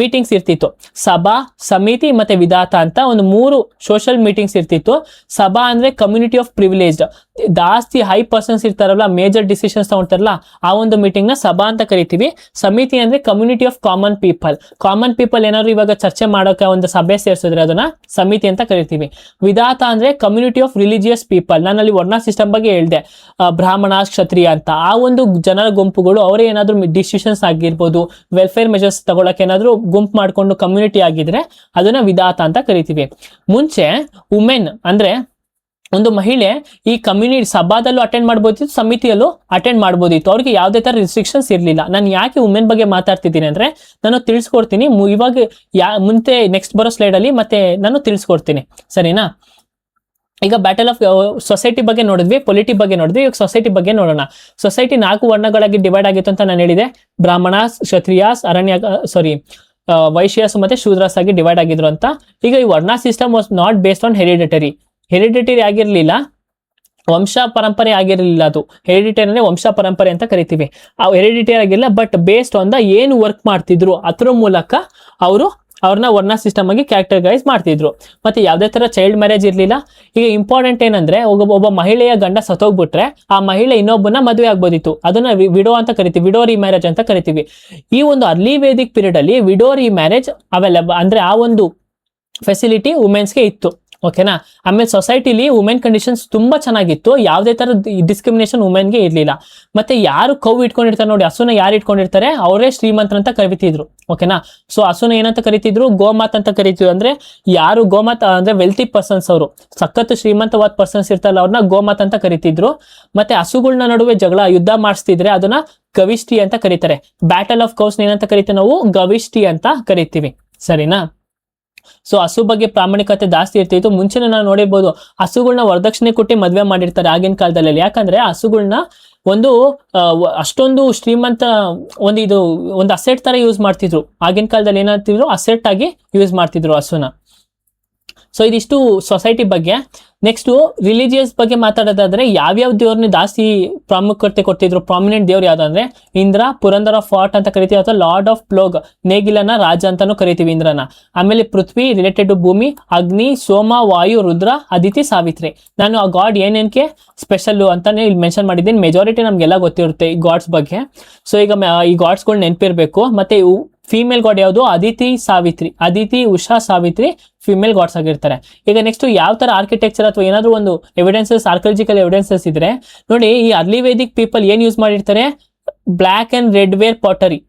ಮೀಟಿಂಗ್ಸ್ ಇರ್ತಿತ್ತು, ಸಭಾ, ಸಮಿತಿ ಮತ್ತೆ ವಿಧಾತ ಅಂತ ಒಂದು 3 ಸೋಷಿಯಲ್ ಮೀಟಿಂಗ್ಸ್ ಇರ್ತಿತ್ತು. ಸಭಾ ಅಂದ್ರೆ ಕಮ್ಯುನಿಟಿ ಆಫ್ ಪ್ರಿವಿಲೇಜ್ಡ್, ಜಾಸ್ತಿ ಹೈ ಪರ್ಸನ್ಸ್ ಇರ್ತಾರಲ್ಲ, ಮೇಜರ್ ಡಿಸಿಷನ್ಸ್ ತಗೊಳ್ತಾರಲ್ಲ, ಆ ಒಂದು ಮೀಟಿಂಗ್ ನ ಸಭಾ ಅಂತ ಕರಿತೀವಿ. ಸಮಿತಿ ಅಂದ್ರೆ ಕಮ್ಯುನಿಟಿ ಆಫ್ ಕಾಮನ್ ಪೀಪಲ್ ಏನಾದ್ರು ಇವಾಗ ಚರ್ಚೆ ಮಾಡೋಕೆ ಒಂದು ಸಭೆ ಸೇರಿಸಿದ್ರೆ ಅದನ್ನ ಸಮಿತಿ ಅಂತ ಕರಿತೀವಿ. ವಿಧಾತ ಅಂದ್ರೆ ಕಮ್ಯುನಿಟಿ ಆಫ್ ರಿಲಿಜಿಯಸ್ ಪೀಪಲ್. ನಾನು ಅಲ್ಲಿ ವರ್ಣ ಸಿಸ್ಟಮ್ ಬಗ್ಗೆ ಹೇಳಿದೆ, ಬ್ರಾಹ್ಮಣ, ಕ್ಷತ್ರಿಯ ಅಂತ. ಆ ಒಂದು ಜನರ ಗುಂಪುಗಳು ಅವರೇ ಏನಾದ್ರು ಡಿಸಿಷನ್ಸ್ ಆಗಿರ್ಬೋದು, ವೆಲ್ಫೇರ್ ಮೆಜರ್ಸ್ ತಗೊಳಕ್ಕೆ ಏನಾದ್ರು ಗುಂಪು ಮಾಡ್ಕೊಂಡು ಕಮ್ಯುನಿಟಿ ಆಗಿದ್ರೆ ಅದನ್ನ ವಿಧಾತ ಅಂತ ಕರಿತೀವಿ. ಮುಂಚೆ ವುಮೆನ್ ಅಂದ್ರೆ ಒಂದು ಮಹಿಳೆ ಈ ಕಮ್ಯುನಿಟಿ ಸಭಾದಲ್ಲೂ ಅಟೆಂಡ್ ಮಾಡ್ಬೋದಿತ್ತು, ಸಮಿತಿಯಲ್ಲೂ ಅಟೆಂಡ್ ಮಾಡ್ಬೋದಿತ್ತು. ಅವ್ರಿಗೆ ಯಾವುದೇ ತರ ರಿಸ್ಟ್ರಿಕ್ಷನ್ಸ್ ಇರಲಿಲ್ಲ. ನಾನು ಯಾಕೆ ವುಮೆನ್ ಬಗ್ಗೆ ಮಾತಾಡ್ತಿದ್ದೀನಿ ಅಂದ್ರೆ ನಾನು ತಿಳಿಸ್ಕೊಡ್ತೀನಿ ಇವಾಗ, ಮುಂದೆ ನೆಕ್ಸ್ಟ್ ಬರೋ ಸ್ಲೈಡ್ ಅಲ್ಲಿ ಮತ್ತೆ ನಾನು ತಿಳಿಸ್ಕೊಡ್ತೀನಿ. ಸರಿನಾ? ಈಗ ಬ್ಯಾಟಲ್ ಆಫ್ ಸೊಸೈಟಿ ಬಗ್ಗೆ ನೋಡಿದ್ವಿ, ಪೊಲಿಟಿ ಬಗ್ಗೆ ನೋಡಿದ್ವಿ. ಈಗ ಸೊಸೈಟಿ ಬಗ್ಗೆ ನೋಡೋಣ. ಸೊಸೈಟಿ 4 ವರ್ಣಗಳಾಗಿ ಡಿವೈಡ್ ಆಗಿತ್ತು ಅಂತ ನಾನು ಹೇಳಿದೆ. ಬ್ರಾಹ್ಮಣಾಸ್, ಕ್ಷತ್ರಿಯಾಸ್, ವೈಶ್ಯಾಸ್ ಮತ್ತೆ ಶೂದ್ರಾಸ್ ಆಗಿ ಡಿವೈಡ್ ಆಗಿದ್ರು ಅಂತ. ಈಗ ಈ varna system was not based on hereditary ಆಗಿರ್ಲಿಲ್ಲ, ವಂಶ ಪರಂಪರೆ ಆಗಿರಲಿಲ್ಲ. ಅದು ಹೆರಿಡಿಟರಿ ಅಂದ್ರೆ ವಂಶ ಪರಂಪರೆ ಅಂತ ಕರಿತೀವಿ. ಆ ಹೆರಿಡಿಟರಿ ಆಗಿಲ್ಲ, ಬಟ್ ಬೇಸ್ಡ್ ಆನ್ ದ ಏನು ವರ್ಕ್ ಮಾಡ್ತಿದ್ರು ಅದ್ರ ಮೂಲಕ ಅವ್ರನ್ನ ವರ್ಣ ಸಿಸ್ಟಮ್ ಆಗಿ ಕ್ಯಾರೆಕ್ಟರೈಸ್ ಮಾಡ್ತಿದ್ರು. ಮತ್ತೆ ಯಾವುದೇ ತರ ಚೈಲ್ಡ್ ಮ್ಯಾರೇಜ್ ಇರ್ಲಿಲ್ಲ. ಈಗ ಇಂಪಾರ್ಟೆಂಟ್ ಏನಂದ್ರೆ, ಒಬ್ಬ ಮಹಿಳೆಯ ಗಂಡ ಸತ್ತೋಗ್ಬಿಟ್ರೆ ಆ ಮಹಿಳೆ ಇನ್ನೊಬ್ಬನ ಮದುವೆ ಆಗ್ಬೋದಿತ್ತು, ಅದನ್ನ ವಿಡೋ ಅಂತ ಕರಿತೀವಿ, ವಿಡೋ ರಿಮ್ಯಾರೇಜ್ ಅಂತ ಕರಿತೀವಿ. ಈ ಒಂದು ಅರ್ಲಿ ವೇದಿಕ್ ಪೀರಿಯಡ್ ಅಲ್ಲಿ ವಿಡೋ ರಿಮ್ಯಾರೇಜ್ ಅವೈಲೇಬಲ್ ಅಂದ್ರೆ ಆ ಒಂದು ಫೆಸಿಲಿಟಿ ವುಮೆನ್ಸ್ಗೆ ಇತ್ತು. ಓಕೆನಾ? ಆಮೇಲೆ ಸೊಸೈಟಿಲಿ ವುಮೆನ್ ಕಂಡೀಷನ್ಸ್ ತುಂಬಾ ಚೆನ್ನಾಗಿತ್ತು, ಯಾವುದೇ ತರ ಡಿಸ್ಕ್ರಿಮಿನೇಷನ್ ವುಮೆನ್ಗೆ ಇರ್ಲಿಲ್ಲ. ಮತ್ತೆ ಯಾರು ಕೌ ಇಟ್ಕೊಂಡಿರ್ತಾರೆ ನೋಡಿ, ಹಸುನ ಯಾರು ಇಟ್ಕೊಂಡಿರ್ತಾರೆ ಅವರೇ ಶ್ರೀಮಂತರ ಅಂತ ಕರಿತಿದ್ರು. ಓಕೆನಾ? ಸೊ ಹಸುನ ಏನಂತ ಕರಿತಿದ್ರು, ಗೋಮಾತ್ ಅಂತ ಕರಿತಿದ್ರು. ಅಂದ್ರೆ ಯಾರು ಗೋಮಾತ್ ಅಂದ್ರೆ ವೆಲ್ತಿ ಪರ್ಸನ್ಸ್, ಅವರು ಸಖತ್ ಶ್ರೀಮಂತವಾದ ಪರ್ಸನ್ಸ್ ಇರ್ತಾರಲ್ಲ ಅವ್ರನ್ನ ಗೋಮಾತ್ ಅಂತ ಕರಿತಿದ್ರು. ಮತ್ತೆ ಹಸುಗಳನ್ನ ನಡುವೆ ಯುದ್ಧ ಮಾಡಿಸ್ತಿದ್ರೆ ಅದನ್ನ ಗವಿಷ್ಟಿ ಅಂತ ಕರೀತಾರೆ. ಬ್ಯಾಟಲ್ ಆಫ್ ಕೌಸ್ ಏನಂತ ಕರಿತೀವಿ ನಾವು, ಗವಿಷ್ಟಿ ಅಂತ ಕರಿತೀವಿ. ಸರಿನಾ? ಸೊ ಹಸು ಬಗ್ಗೆ ಪ್ರಾಮಾಣಿಕತೆ ಜಾಸ್ತಿ ಇರ್ತಿತ್ತು. ಮುಂಚೆನೇ ನಾವು ನೋಡಿರ್ಬೋದು, ಹಸುಗಳನ್ನ ವರದಕ್ಷಿಣೆ ಕೊಟ್ಟು ಮದ್ವೆ ಮಾಡಿರ್ತಾರೆ ಆಗಿನ ಕಾಲದಲ್ಲಿ. ಯಾಕಂದ್ರೆ ಹಸುಗಳನ್ನ ಒಂದು ಅಷ್ಟೊಂದು ಶ್ರೀಮಂತ ಒಂದು ಅಸೆಟ್ ತರ ಯೂಸ್ ಮಾಡ್ತಿದ್ರು. ಆಗಿನ ಕಾಲದಲ್ಲಿ ಏನಾಗ್ತಿದ್ರು, ಅಸೆಟ್ ಆಗಿ ಯೂಸ್ ಮಾಡ್ತಿದ್ರು ಹಸುನ. ಸೊ ಇದಿಷ್ಟು ಸೊಸೈಟಿ ಬಗ್ಗೆ. ನೆಕ್ಸ್ಟ್ ರಿಲಿಜಿಯಸ್ ಬಗ್ಗೆ ಮಾತಾಡೋದಾದ್ರೆ ಯಾವ್ಯಾವ ದೇವ್ರನ್ನ ಜಾಸ್ತಿ ಪ್ರಾಮುಖ್ಯತೆ ಕೊಡ್ತಿದ್ರು, ಪ್ರಾಮಿನೆಂಟ್ ದೇವ್ರು ಯಾವ್ದು ಅಂದ್ರೆ ಇಂದ್ರ, ಪುರಂದರ ಫಾಟ್ ಅಂತ ಕರಿತೀವಿ, ಅಥವಾ ಲಾರ್ಡ್ ಆಫ್ ಪ್ಲೋಗ್, ನೇಗಿಲನ ರಾಜ ಅಂತಾನು ಕರಿತೀವಿ ಇಂದ್ರನ. ಆಮೇಲೆ ಪೃಥ್ವಿ ರಿಲೇಟೆಡ್ ಟು ಭೂಮಿ, ಅಗ್ನಿ, ಸೋಮ, ವಾಯು, ರುದ್ರ, ಅದಿತಿ, ಸಾವಿತ್ರಿ. ನಾನು ಆ ಗಾಡ್ ಏನೇನಕ್ಕೆ ಸ್ಪೆಷಲ್ ಅಂತಾನೆ ಇಲ್ಲಿ ಮೆನ್ಷನ್ ಮಾಡಿದ್ದೀನಿ. ಮೆಜಾರಿಟಿ ನಮ್ಗೆಲ್ಲ ಗೊತ್ತಿರುತ್ತೆ ಈ ಗಾಡ್ಸ್ ಬಗ್ಗೆ. ಸೊ ಈಗ ಈ ಗಾಡ್ಸ್ಗಳು ನೆನಪಿರ್ಬೇಕು. ಮತ್ತೆ ಫೀಮೇಲ್ ಗಾಡ್ ಯಾವುದು, ಅದಿತಿ, ಸಾವಿತ್ರಿ. ಅದಿತಿ, ಉಷಾ, ಸಾವಿತ್ರಿ ಫಿಮೇಲ್ ಗಾಡ್ಸ್ ಆಗಿರ್ತಾರೆ. ಈಗ ನೆಕ್ಸ್ಟ್ ಯಾವ ತರ ಆರ್ಕಿಟೆಕ್ಚರ್ ಅಥವಾ ಏನಾದ್ರು ಒಂದು ಎವಿಡೆನ್ಸಸ್, ಆರ್ಕಿಯಾಲಜಿಕಲ್ ಎವಿಡೆನ್ಸಸ್ ಇದ್ರೆ ನೋಡಿ, ಈ ಅರ್ಲಿ ವೇದಿಕ್ ಪೀಪಲ್ ಏನ್ ಯೂಸ್ ಮಾಡಿರ್ತಾರೆ, black and red ware pottery,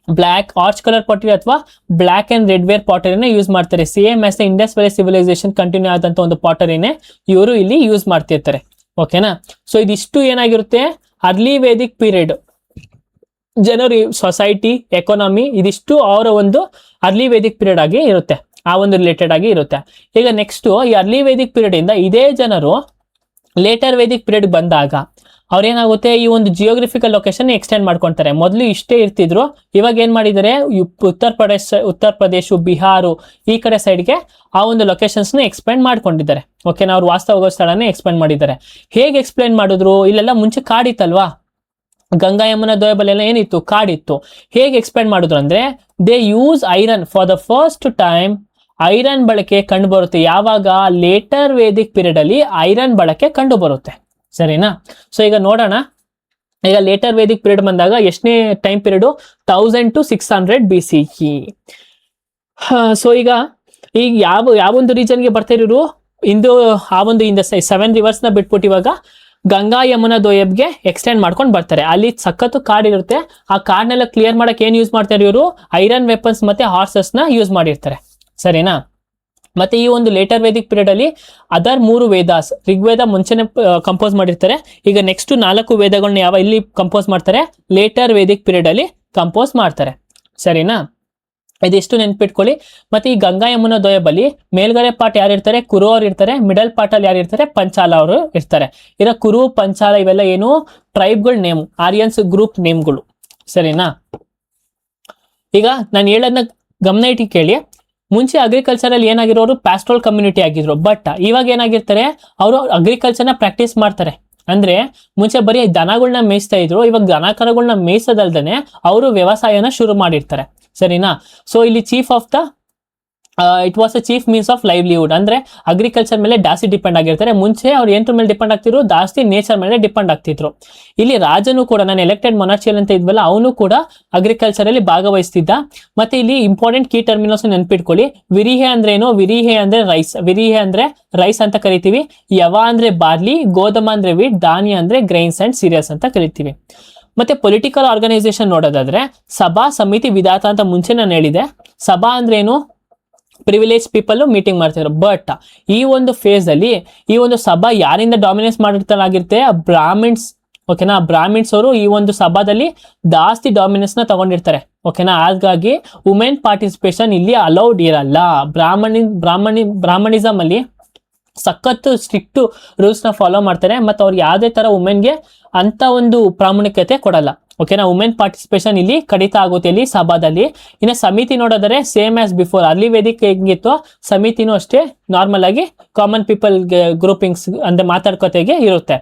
black ಆರ್ಚ್ ಕಲರ್ ಪಾಟರಿ ಅಥವಾ ಬ್ಲಾಕ್ ಅಂಡ್ ರೆಡ್ ವೇರ್ ಪಾಟರಿನೇ ಯೂಸ್ ಮಾಡ್ತಾರೆ. Same as the Indus valley civilisation continue ಆದಂತ ಒಂದು ಪಾಟರಿನೇ ಇವರು ಇಲ್ಲಿ ಯೂಸ್ ಮಾಡ್ತಿರ್ತಾರೆ. ಓಕೆನಾ. ಸೊ ಇದಿಷ್ಟು ಏನಾಗಿರುತ್ತೆ, ಅರ್ಲಿ ವೇದಿಕ್ ಪೀರಿಯಡ್ ಜನರು, ಸೊಸೈಟಿ, ಎಕಾನಮಿ, ಇದಿಷ್ಟು ಅವರ ಒಂದು ಅರ್ಲಿ ವೇದಿಕ್ ಪೀರಿಯಡ್ ಆಗಿ ಇರುತ್ತೆ, ಆ ಒಂದು ರಿಲೇಟೆಡ್ ಆಗಿ ಇರುತ್ತೆ. ಈಗ ನೆಕ್ಸ್ಟ್ ಈ ಅರ್ಲಿ ವೇದಿಕ್ ಪೀರಿಯಡ್ ಇಂದ ಇದೇ ಜನರು ಲೇಟರ್ ವೇದಿಕ್ ಪೀರಿಯಡ್ ಬಂದಾಗ ಅವ್ರೇನಾಗುತ್ತೆ, ಈ ಒಂದು ಜಿಯೋಗ್ರಫಿಕಲ್ ಲೊಕೇಶನ್ ಎಕ್ಸ್ಟೆಂಡ್ ಮಾಡ್ಕೊಂತಾರೆ. ಮೊದಲು ಇಷ್ಟೇ ಇರ್ತಿದ್ರು, ಇವಾಗ ಏನ್ ಮಾಡಿದ್ದಾರೆ, ಉತ್ತರ ಪ್ರದೇಶ, ಬಿಹಾರು ಈ ಕಡೆ ಸೈಡ್ಗೆ ಆ ಒಂದು ಲೊಕೇಶನ್ಸ್ ನ ಎಕ್ಸ್ಪೆಂಡ್ ಮಾಡ್ಕೊಂಡಿದ್ದಾರೆ. ಓಕೆನಾ. ಅವ್ರು ವಾಸ್ತವ ಸ್ಥಳನೇ ಎಕ್ಸ್ಪೆಂಡ್ ಮಾಡಿದ್ದಾರೆ. ಹೇಗೆ ಎಕ್ಸ್ಪ್ಲೇನ್ ಮಾಡಿದ್ರು, ಇಲ್ಲೆಲ್ಲ ಮುಂಚೆ ಕಾಡಿತ್ತಲ್ವಾ, ಗಂಗಾ ಯಮುನಾ ದೋಯಬಲ್ಲೆಲ್ಲ ಏನಿತ್ತು, ಕಾಡಿತ್ತು. ಹೇಗೆ ಎಕ್ಸ್ಪ್ಲೇನ್ ಮಾಡಿದ್ರು ಅಂದ್ರೆ, they use iron for the first time. Iron ಬಳಕೆ ಕಂಡು ಬರುತ್ತೆ ಯಾವಾಗ, ಲೇಟರ್ ವೇದಿಕ್ ಪೀರಿಯಡ್ ಅಲ್ಲಿ ಐರನ್ ಬಳಕೆ ಕಂಡು ಬರುತ್ತೆ. ಸರಿನಾ. ಸೊ ಈಗ ನೋಡೋಣ, ಈಗ ಲೇಟರ್ ವೇದಿಕ್ ಪೀರಿಯಡ್ ಬಂದಾಗ ಎಷ್ಟನೇ time period, 1000 to 600 BCE. So ಈಗ ಯಾವ ಒಂದು ರೀಜನ್ಗೆ ಬರ್ತಾ ಇರೋರು, ಆ ಒಂದು 7 rivers ನ ಬಿಟ್ಬಿಟ್ಟು ಇವಾಗ ಗಂಗಾ ಯಮುನಾ ದೋಯಬ್ಗೆ ಎಕ್ಸ್ಟೆಂಡ್ ಮಾಡ್ಕೊಂಡು ಬರ್ತಾರೆ. ಅಲ್ಲಿ ಸಖತ್ತು ಕಾಡಿರುತ್ತೆ. ಆ ಕಾಡ್ನೆಲ್ಲ ಕ್ಲಿಯರ್ ಮಾಡಕ್ ಏನ್ ಯೂಸ್ ಮಾಡ್ತಾರೆ ಇವರು, ಐರನ್ ವೆಪನ್ಸ್ ಮತ್ತೆ ಹಾರ್ಸಸ್ ನ ಯೂಸ್ ಮಾಡಿರ್ತಾರೆ. ಸರಿನಾ. ಮತ್ತೆ ಈ ಒಂದು ಲೇಟರ್ ವೇದಿಕ್ ಪೀರಿಯಡ್ ಅಲ್ಲಿ ಅದರ್ 3 ವೇದಾಸ್, ಋಗ್ವೇದ ಮುಂಚೆನೆ ಕಂಪೋಸ್ ಮಾಡಿರ್ತಾರೆ. ಈಗ ನೆಕ್ಸ್ಟ್ 4 ವೇದಗಳನ್ನ ಇಲ್ಲಿ ಕಂಪೋಸ್ ಮಾಡ್ತಾರೆ, ಲೇಟರ್ ವೇದಿಕ್ ಪೀರಿಯಡ್ ಅಲ್ಲಿ ಕಂಪೋಸ್ ಮಾಡ್ತಾರೆ. ಸರಿನಾ. ಇದಿಷ್ಟು ನೆನ್ಪಿಟ್ಕೊಳ್ಳಿ. ಮತ್ತೆ ಈ ಗಂಗಾ ಯಮುನಾ ದೋಯಬಲ್ಲಿ ಮೇಲ್ಗಡೆ ಪಾಠ ಯಾರಿರ್ತಾರೆ, ಕುರು ಅವ್ರು ಇರ್ತಾರೆ. ಮಿಡಲ್ ಪಾರ್ಟ್ ಅಲ್ಲಿ ಯಾರಿರ್ತಾರೆ, ಪಂಚಾಲ ಅವರು ಇರ್ತಾರೆ. ಇರೋ ಕುರು, ಪಂಚಾಲ ಇವೆಲ್ಲ ಏನು ಟ್ರೈಬ್ಗಳ ನೇಮ್, ಆರ್ಯನ್ಸ್ ಗ್ರೂಪ್ ನೇಮ್ಗಳು. ಸರಿನಾ. ಈಗ ನಾನು ಹೇಳೋದನ್ನ ಗಮನ ಇಟ್ಟು ಕೇಳಿ. ಮುಂಚೆ ಅಗ್ರಿಕಲ್ಚರ್ ಅಲ್ಲಿ ಏನಾಗಿರೋರು ಪ್ಯಾಸ್ಟ್ರಲ್ ಕಮ್ಯುನಿಟಿ ಆಗಿದ್ರು. ಬಟ್ ಇವಾಗ ಏನಾಗಿರ್ತಾರೆ, ಅವರು ಅಗ್ರಿಕಲ್ಚರ್ನ ಪ್ರಾಕ್ಟೀಸ್ ಮಾಡ್ತಾರೆ. ಅಂದ್ರೆ ಮುಂಚೆ ಬರೀ ದನಗಳನ್ನ ಮೇಯಿಸ್ತಾ ಇದ್ರು, ಇವಾಗ ದನ ಕರುಗಳನ್ನ ಮೇಯಿಸೋದಲ್ದೇನೆ ಅವರು ವ್ಯವಸಾಯನ ಶುರು ಮಾಡಿರ್ತಾರೆ. ಸರಿನಾ. ಸೊ ಇಲ್ಲಿ it was a chief means of livelihood. ಅಂದ್ರೆ ಅಗ್ರಿಕಲ್ಚರ್ ಮೇಲೆ ಜಾಸ್ತಿ ಡಿಪೆಂಡ್ ಆಗಿರ್ತಾರೆ. ಮುಂಚೆ ಅವ್ರು ಎಂಟ್ರ ಮೇಲೆ ಡಿಪೆಂಡ್ ಆಗ್ತಿದ್ರು, ಜಾಸ್ತಿ ನೇಚರ್ ಮೇಲೆ ಡಿಪೆಂಡ್ ಆಗ್ತಿದ್ರು. ಇಲ್ಲಿ ರಾಜನು ಕೂಡ, ನಾನು ಎಲೆಕ್ಟೆಡ್ ಮೊನಾರ್ಚಿಯಲ್ ಅಂತ ಇದ್ವಲ್ಲ, ಅವನು ಕೂಡ ಅಗ್ರಿಕಲ್ಚರ್ ಅಲ್ಲಿ ಭಾಗವಹಿಸ್ತಿದ್ದ. ಮತ್ತೆ ಇಲ್ಲಿ ಇಂಪಾರ್ಟೆಂಟ್ ಕೀ ಟರ್ಮಿನಲ್ಸ್ ನೆನ್ಪಿಟ್ಕೊಳ್ಳಿ. ವಿರಿಹೆ ಅಂದ್ರೆ ಏನು, ವಿರಿಹೆ ಅಂದ್ರೆ ರೈಸ್, ವಿರಿಹೆ ಅಂದ್ರೆ ರೈಸ್ ಅಂತ ಕರಿತೀವಿ. ಯವ ಅಂದ್ರೆ ಬಾರ್ಲಿ, ಗೋಧಮ ಅಂದ್ರೆ ವೀಟ್, ಧಾನ್ಯ ಅಂದ್ರೆ ಗ್ರೈನ್ಸ್ ಅಂಡ್ ಸೀರಿಯಲ್ಸ್ ಅಂತ ಕರಿತೀವಿ. ಮತ್ತೆ ಪೊಲಿಟಿಕಲ್ ಆರ್ಗನೈಸೇಷನ್ ನೋಡೋದಾದ್ರೆ ಸಭಾ, ಸಮಿತಿ, ವಿಧಾತ ಅಂತ ಮುಂಚೆ ನಾನು ಹೇಳಿದೆ. ಸಭಾ ಅಂದ್ರೆ ಏನು, ಪ್ರಿವಿಲೇಜ್ ಪೀಪಲ್ ಮೀಟಿಂಗ್ ಮಾಡ್ತಿದ್ರು. ಬಟ್ ಈ ಒಂದು ಫೇಸ್ ಅಲ್ಲಿ ಈ ಒಂದು ಸಭಾ ಯಾರಿಂದ ಡಾಮಿನೇಟ್ ಮಾಡಿರ್ತಾಗಿರುತ್ತೆ, ಬ್ರಾಹ್ಮಿನ್ಸ್. ಓಕೆನಾ. ಬ್ರಾಹ್ಮಿನ್ಸ್ ಅವರು ಈ ಒಂದು ಸಭಾದಲ್ಲಿ ಜಾಸ್ತಿ ಡಾಮಿನೆನ್ಸ್ ನ ತಗೊಂಡಿರ್ತಾರೆ. ಓಕೆನಾ. ಹಾಗಾಗಿ ವುಮೆನ್ ಪಾರ್ಟಿಸಿಪೇಷನ್ ಇಲ್ಲಿ ಅಲೌಡ್ ಇರಲ್ಲ. ಬ್ರಾಹ್ಮಣಿಸಮ್ ಅಲ್ಲಿ ಸಖತ್ತು ಸ್ಟ್ರಿಕ್ಟ್ ರೂಲ್ಸ್ ನ ಫಾಲೋ ಮಾಡ್ತಾರೆ. ಮತ್ತೆ ಅವ್ರಿಗೆ ಯಾವುದೇ ತರ ವುಮೆನ್ಗೆ ಅಂತ ಒಂದು ಪ್ರಾಮುಖ್ಯತೆ ಕೊಡಲ್ಲ. ಓಕೆನಾ. ವುಮೆನ್ ಪಾರ್ಟಿಸಿಪೇಷನ್ ಇಲ್ಲಿ ಕಡಿತ ಆಗುತ್ತೆ ಇಲ್ಲಿ ಸಭಾದಲ್ಲಿ. ಇನ್ನು ಸಮಿತಿ ನೋಡೋದಾದ್ರೆ same as before, early Vedic ಹೇಗಿತ್ತು ಸಮಿತಿನೂ ಅಷ್ಟೇ ನಾರ್ಮಲ್ ಆಗಿ ಕಾಮನ್ ಪೀಪಲ್ ಗ್ರೂಪಿಂಗ್ಸ್ ಅಂದ್ರೆ ಮಾತಾಡ್ಕೋತೆಗೆ ಇರುತ್ತೆ.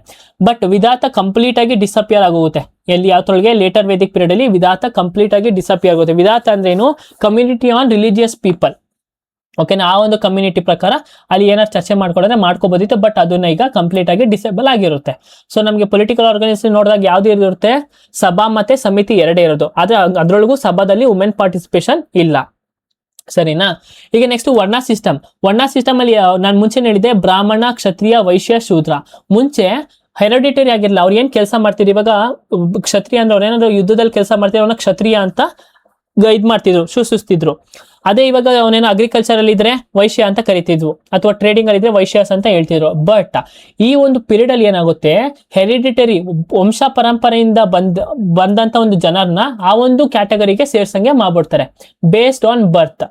ಬಟ್ ವಿಧಾತ ಕಂಪ್ಲೀಟ್ ಆಗಿ ಡಿಸಪಿಯರ್ ಆಗೋಗುತ್ತೆ. ಎಲ್ಲಿ ಯಾವ್ದ್ರೊಳಗೆ, ಲೇಟರ್ ವೇದಿಕ್ ಪೀರಿಯಡ್ ಅಲ್ಲಿ ವಿಧಾತ ಕಂಪ್ಲೀಟ್ ಆಗಿ ಡಿಸಪಿಯರ್ ಆಗುತ್ತೆ. ವಿಧಾತ ಅಂದ್ರೆ ಏನು, ಕಮ್ಯುನಿಟಿ ಆನ್ ರಿಲಿಜಿಯಸ್ ಪೀಪಲ್. ಓಕೆನಾ. ಆ ಒಂದು ಕಮ್ಯುನಿಟಿ ಪ್ರಕಾರ ಅಲ್ಲಿ ಏನಾದ್ರು ಚರ್ಚೆ ಮಾಡ್ಕೊಳ್ಳೋದ್ರೆ ಮಾಡ್ಕೋಬೋದಿತ್ತು. ಬಟ್ ಅದನ್ನ ಈಗ ಕಂಪ್ಲೀಟ್ ಆಗಿ ಡಿಸೇಬಲ್ ಆಗಿರುತ್ತೆ. ಸೊ ನಮಗೆ ಪೊಲಿಟಿಕಲ್ ಆರ್ಗನೈಸೇಷನ್ ನೋಡಿದಾಗ ಯಾವ್ದು ಇರುತ್ತೆ, ಸಭಾ ಮತ್ತೆ ಸಮಿತಿ ಎರಡೇ ಇರೋದು. ಆದ್ರೆ ಅದ್ರೊಳಗೂ ಸಭಾದಲ್ಲಿ ವುಮೆನ್ ಪಾರ್ಟಿಸಿಪೇಷನ್ ಇಲ್ಲ. ಸರಿನಾ. ಈಗ ನೆಕ್ಸ್ಟ್ ವರ್ಣ ಸಿಸ್ಟಮ್. ವರ್ಣ ಸಿಸ್ಟಮ್ ಅಲ್ಲಿ ನಾನು ಮುಂಚೆ ಹೇಳಿದೆ, ಬ್ರಾಹ್ಮಣ, ಕ್ಷತ್ರಿಯ, ವೈಶ್ಯ, ಶೂದ್ರ. ಮುಂಚೆ ಹೆರಿಡಿಟರಿ ಆಗಿರಲ್ಲ. ಅವ್ರು ಏನ್ ಕೆಲಸ ಮಾಡ್ತಿದ್ರು, ಇವಾಗ ಕ್ಷತ್ರಿಯ ಅಂದ್ರೆ ಅವ್ರು ಏನಾದ್ರು ಯುದ್ಧದಲ್ಲಿ ಕೆಲಸ ಮಾಡ್ತಿದ್ರು, ಅವ್ರನ್ನ ಕ್ಷತ್ರಿಯ ಅಂತ ಮಾಡ್ತಿದ್ರು, ಸೂಚಿಸ್ತಿದ್ರು. ಅದೇ ಇವಾಗ ಅವನೇನೋ ಅಗ್ರಿಕಲ್ಚರ್ ಅಲ್ಲಿ ಇದ್ರೆ ವೈಶ್ಯ ಅಂತ ಕರಿತಿದ್ವು, ಅಥವಾ ಟ್ರೇಡಿಂಗ್ ಅಲ್ಲಿ ಇದ್ರೆ ವೈಶ್ಯಾಸ್ ಅಂತ ಹೇಳ್ತಿದ್ರು. ಬಟ್ ಈ ಒಂದು ಪೀರಿಯಡ್ ಅಲ್ಲಿ ಏನಾಗುತ್ತೆ, ಹೆರಿಡಿಟರಿ ವಂಶ ಪರಂಪರೆಯಿಂದ ಬಂದಂತ ಒಂದು ಜನರನ್ನ ಆ ಒಂದು ಕ್ಯಾಟಗರಿಗೆ ಸೇರ್ಸಂಗೆ ಮಾಡ್ಬಿಡ್ತಾರೆ based on birth.